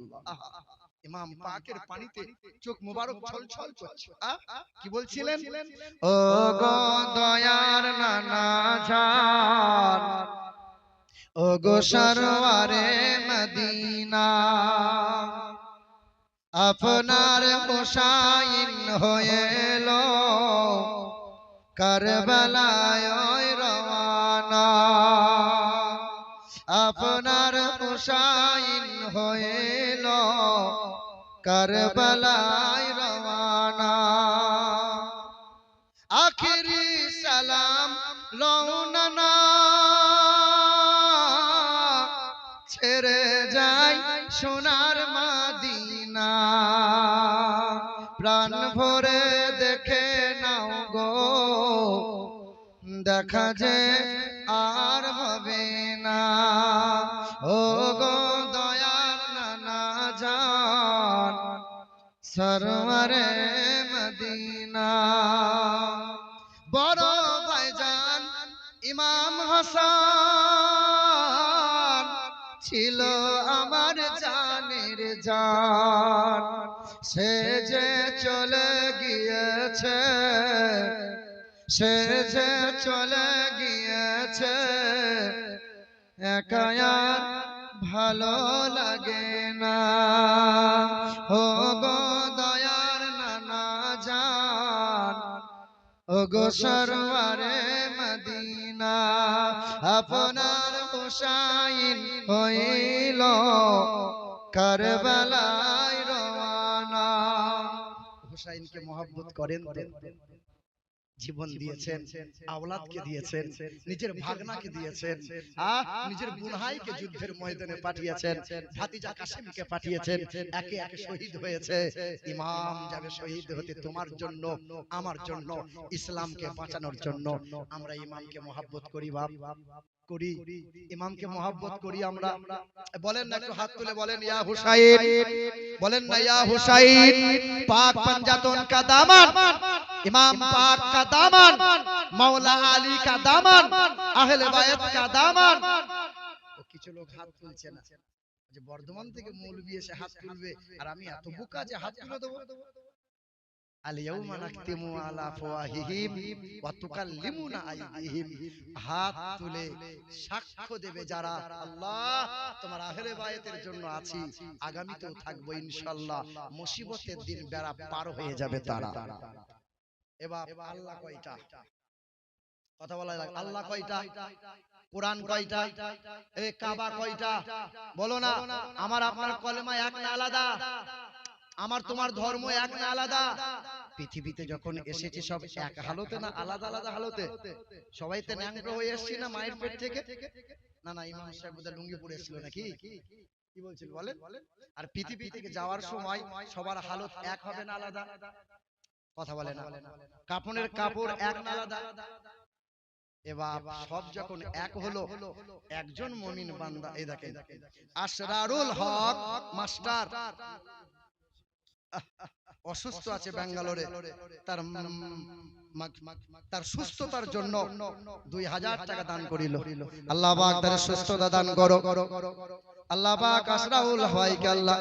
Speaker 1: ইমাম পাকের পানিতে চোখ মোবারক ছলছল করছে। কি বলছিলেন? ও গো দয়ার নানা জান, ও গো সরওয়ারে মদিনা, আপনার হুসাইন হয়ে এলো কারবালায় রওয়ানা, আপনার হুসাইন হয়ে এলো কারবালায় রওয়ানা। আখিরি সালাম লওনা, ছেড়ে যাই সোনার মদিনা, প্রাণ ভরে দেখে নাও গো, দেখা যে আর হবে না। ও গো দয়ার নানা জান, সরওয়ারে মদিনা বড় ভাইজান ইমাম হাসান ছিল আমার জানের জান সে যে চলে গিয়েছে সে যে চলে গিয়েছে একা আর ভালো লাগে না ও গো দয়ার নানা জান ও গো সরওয়ারে মদিনা আপনার হুসাইন হইল কারবালায় রওয়ানা হুসাইনকে মহব্বত করেন জীবন দিয়েছেন আওলাদকে দিয়েছেন নিজের ভাগনাকে দিয়েছেন নিজের বুনহাইকে যুদ্ধের ময়দানে পাঠিয়েছেন ভাতিজা কাসিমকে পাঠিয়েছেন একে একে শহীদ হয়েছে ইমাম যাবে শহীদ হতে তোমার জন্য আমার জন্য ইসলামকে বাঁচানোর জন্য আমরা ইমামকে মহব্বত করি বাপ করি ইমামকে মহব্বত করি আমরা বলেন না একটু হাত তুলে বলেন ইয়া হুসাইন বলেন না ইয়া হুসাইন পাক पंजातन का दामन इमाम पाक का दामन मौला अली का दामन अहले बायत का दामन তো কিছু লোক হাত তুলছে না যে বর্ধমান থেকে মৌলভী এসে হাত তুলবে আর আমি এত বোকা যে হাত তুলে দেব আল-ইয়াউমা নাখতিমু আলা আফওয়াহিহিম ওয়া তুকাল্লিমুনা আইদিহিম হাত তুলে সাক্ষ্য দেবে যারা আল্লাহ তোমার আহলে বায়াতের জন্য আছি আগামীতেও থাকবো ইনশাআল্লাহ মুসিবতের দিন বেড়া পার হয়ে যাবে তারা এবার আল্লাহ কয়টা কথা বলা লাগে আল্লাহ কয়টা কোরআন কয়টা এ কাবা কয়টা বলো না আমার আপনার কলেমা এক না আলাদা আমার তোমার ধর্ম এক না আলাদা পৃথিবীতে যখন এসেছি সব এক হালতে না আলাদা আলাদা হালতে সবাই তো ন্যাংটো হয়ে এসেছি না মায়ের পেট থেকে না না ইমাম সাহেব বোধহয় লুঙ্গি পরে এসেছিল নাকি কি বলছিল বলেন আর পৃথিবী থেকে যাওয়ার সময় সবার হালত এক হবে না আলাদা কথা বলে না কাপড়ের কাপড় এক না আলাদা এবার সব যখন এক হলো একজন মুমিন বান্দা এই দেখেন আসরারুল হক মাস্টার অসুস্থ আছে ব্যাঙ্গালোরে তার সুস্থতার জন্য 2000 টাকা দান করিল আল্লাহ পাক তার সুস্থতা দান করো আল্লাহ পাক আসরাউল হক আল্লাহ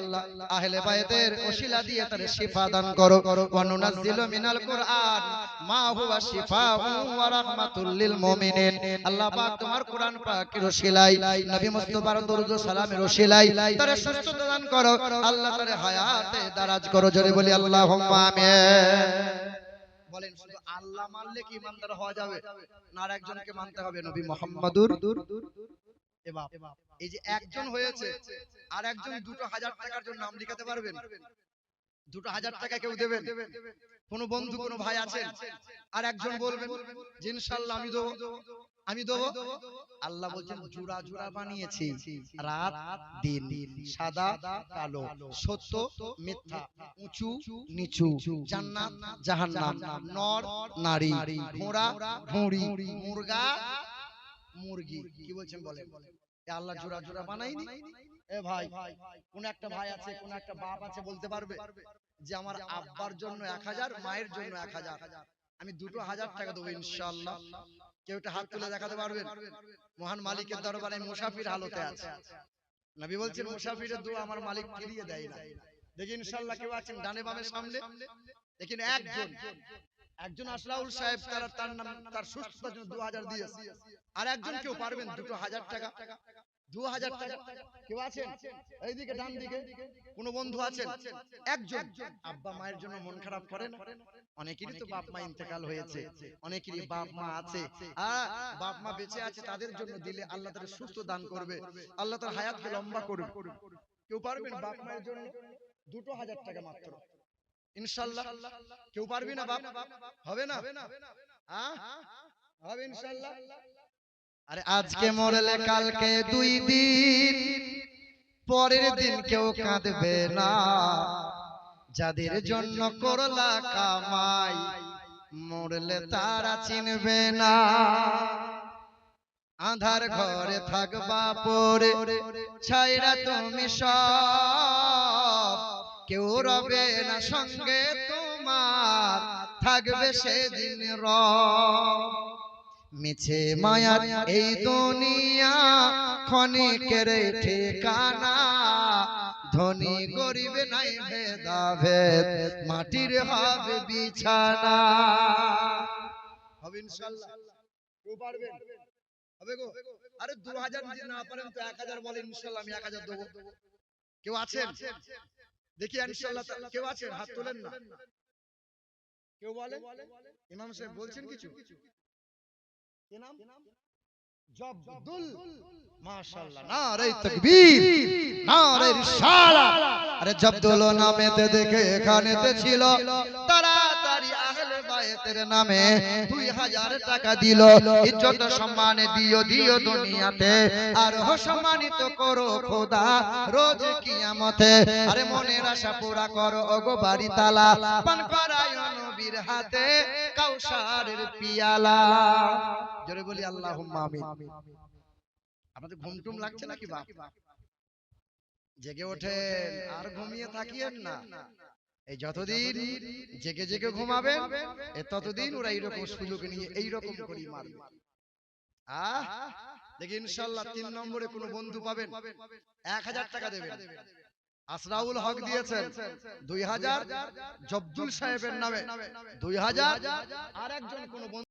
Speaker 1: আহলে বায়াতের ওসিলা দিয়ে তার শিফা দান করো ওয়া নুনাজ্জিলু মিনাল কুরআন মা হুয়া শিফাউ ওয়া রাহমাতুল লিল মুমিনিন আল্লাহ পাক তোমার কোরআন পাকের ওসিলায় নবী মুস্তাফার দরুদ ও সালামের ওসিলায় তার সুস্থতা দান করো আল্লাহ তার হায়াতে দারাজ করো জোরে বলি আল্লাহুম্মা আমিন বলেন শুধু আল্লাহ মানলে কি ইমানদার হওয়া যাবে না আর একজনকে মানতে হবে নবী মুহাম্মদুর এবার এই যে একজন হয়েছে আর একজন 2000 টাকার জন্য নাম লিখাতে পারবেন 2000 টাকা কেউ দেবেন কোন বন্ধু কোন ভাই আছেন আর একজন বলবেন যে ইনশাআল্লাহ আমি দেব আল্লাহ বলেন জোড়া জোড়া বানিয়েছি রাত দিন সাদা কালো সত্য মিথ্যা উঁচু নিচু জান্নাত জাহান্নাম নর নারী ঘোড়া ঘুড়ি মুরগা মুরগি কি বলছেন বলেন আল্লাহ জোড়া জোড়া বানাইনি এ ভাই কোন একটা ভাই আছে কোন একটা বাপ আছে বলতে পারবে যে আমার আব্বার জন্য 1000 মায়ের জন্য 1000 আমি 2000 টাকা দেব ইনশাআল্লাহ কেউ একটা হাত তুলে দেখাতে পারবেন মহান মালিকের দরবারে মুসাফির হালতে আছে নবী বলছেন মুসাফিরের দোয়া আমার মালিক ফিরিয়ে দেয় না দেখি ইনশাআল্লাহ কেউ আছেন ডানে বামে সামনে দেখেন একজন আসলাউল সাহেব তার নাম তার সুস্থতার জন্য 2000 দিয়েছে আর একজন কেউ পারবেন 2000 টাকা 2000 টাকা কেউ আছেন এইদিকে ডান দিকে কোন বন্ধু আছেন একজন আব্বা মায়ের জন্য মন খারাপ করেন অনেকেরই তো বাপ মা ইন্তেকাল হয়েছে অনেকেরই বাপ মা আছে বাপ মা বেঁচে আছে তাদের জন্য দিলে আল্লাহ তাদের সুস্থ দান করবে আল্লাহ তার হায়াতকে লম্বা করবে কেউ পারবেন বাপ মায়ের জন্য 2000 টাকা মাত্র ইনশাআল্লাহ কেউ পারবি না বাপ হবে না হবে ইনশাআল্লাহ আরে আজকে মরলে কালকে 2 দিন পরের দিন কেউ কাঁদবে না যাদের জন্য করলা কামাই মরলে তারা চিনবে না আধার ঘরে থাকবা পরে ছাইরা তুমি সব কেউ রবে না সঙ্গে তোমার, থাকবে সেদিন রব। মিছে মায়ার এই দুনিয়া ক্ষণিকের ঠিকানা, ধনী গরিব নাই ভেদাভেদ, মাটির হবে বিছানা। হবে ইনশাআল্লাহ? কেউ পারবেন? হবে গো? আরে 2000 যদি না পারেন তো 1000 বলেন, ইনশাআল্লাহ আমি 1000 দেবো। কেউ আছেন? দেখি ইনশাআল্লাহ। কেউ আছেন? হাত তোলেন না। কেউ বলেন? ইমাম সাহেব বলছেন কিছু? কি নাম? জব্দুল। মাশাআল্লাহ, নারে তাকবীর, নারে রিসালাত। আরে জব্দুল নামেতে দেখে এখানেতে ছিল, তাড়াতাড়ি আহলে বায়তের নামে 2000 টাকা দিল। ইজ্জত সম্মান দিও দিও দুনিয়াতে, আর সম্মানিত করো খোদা রোজ কিয়ামতে। আরে মনের আশা পুরা করো ওগো বাড়ি তালা, পান করায় নবীর হাতে কাউসারের পিয়ালা। জোরে বলি আল্লাহুম্মা আমিন। আপনাদের ঘুমটুম লাগছে নাকি বাপ? জেগে ওঠেন, আর ঘুমিয়ে থাকিয়েন না। এই যতদিন জেগে জেগে ঘুমাবেন, ততদিন ওরা এইরকম সুযোগ নিয়ে এইরকম করে মারবে। দেখি ইনশাআল্লাহ 3 নম্বরে কোন বন্ধু পাবেন, 1000 টাকা দেবেন। আসরাউল হক দিয়েছেন 2000, জব্দুল সাহেবের নামে 2000, আর একজন কোন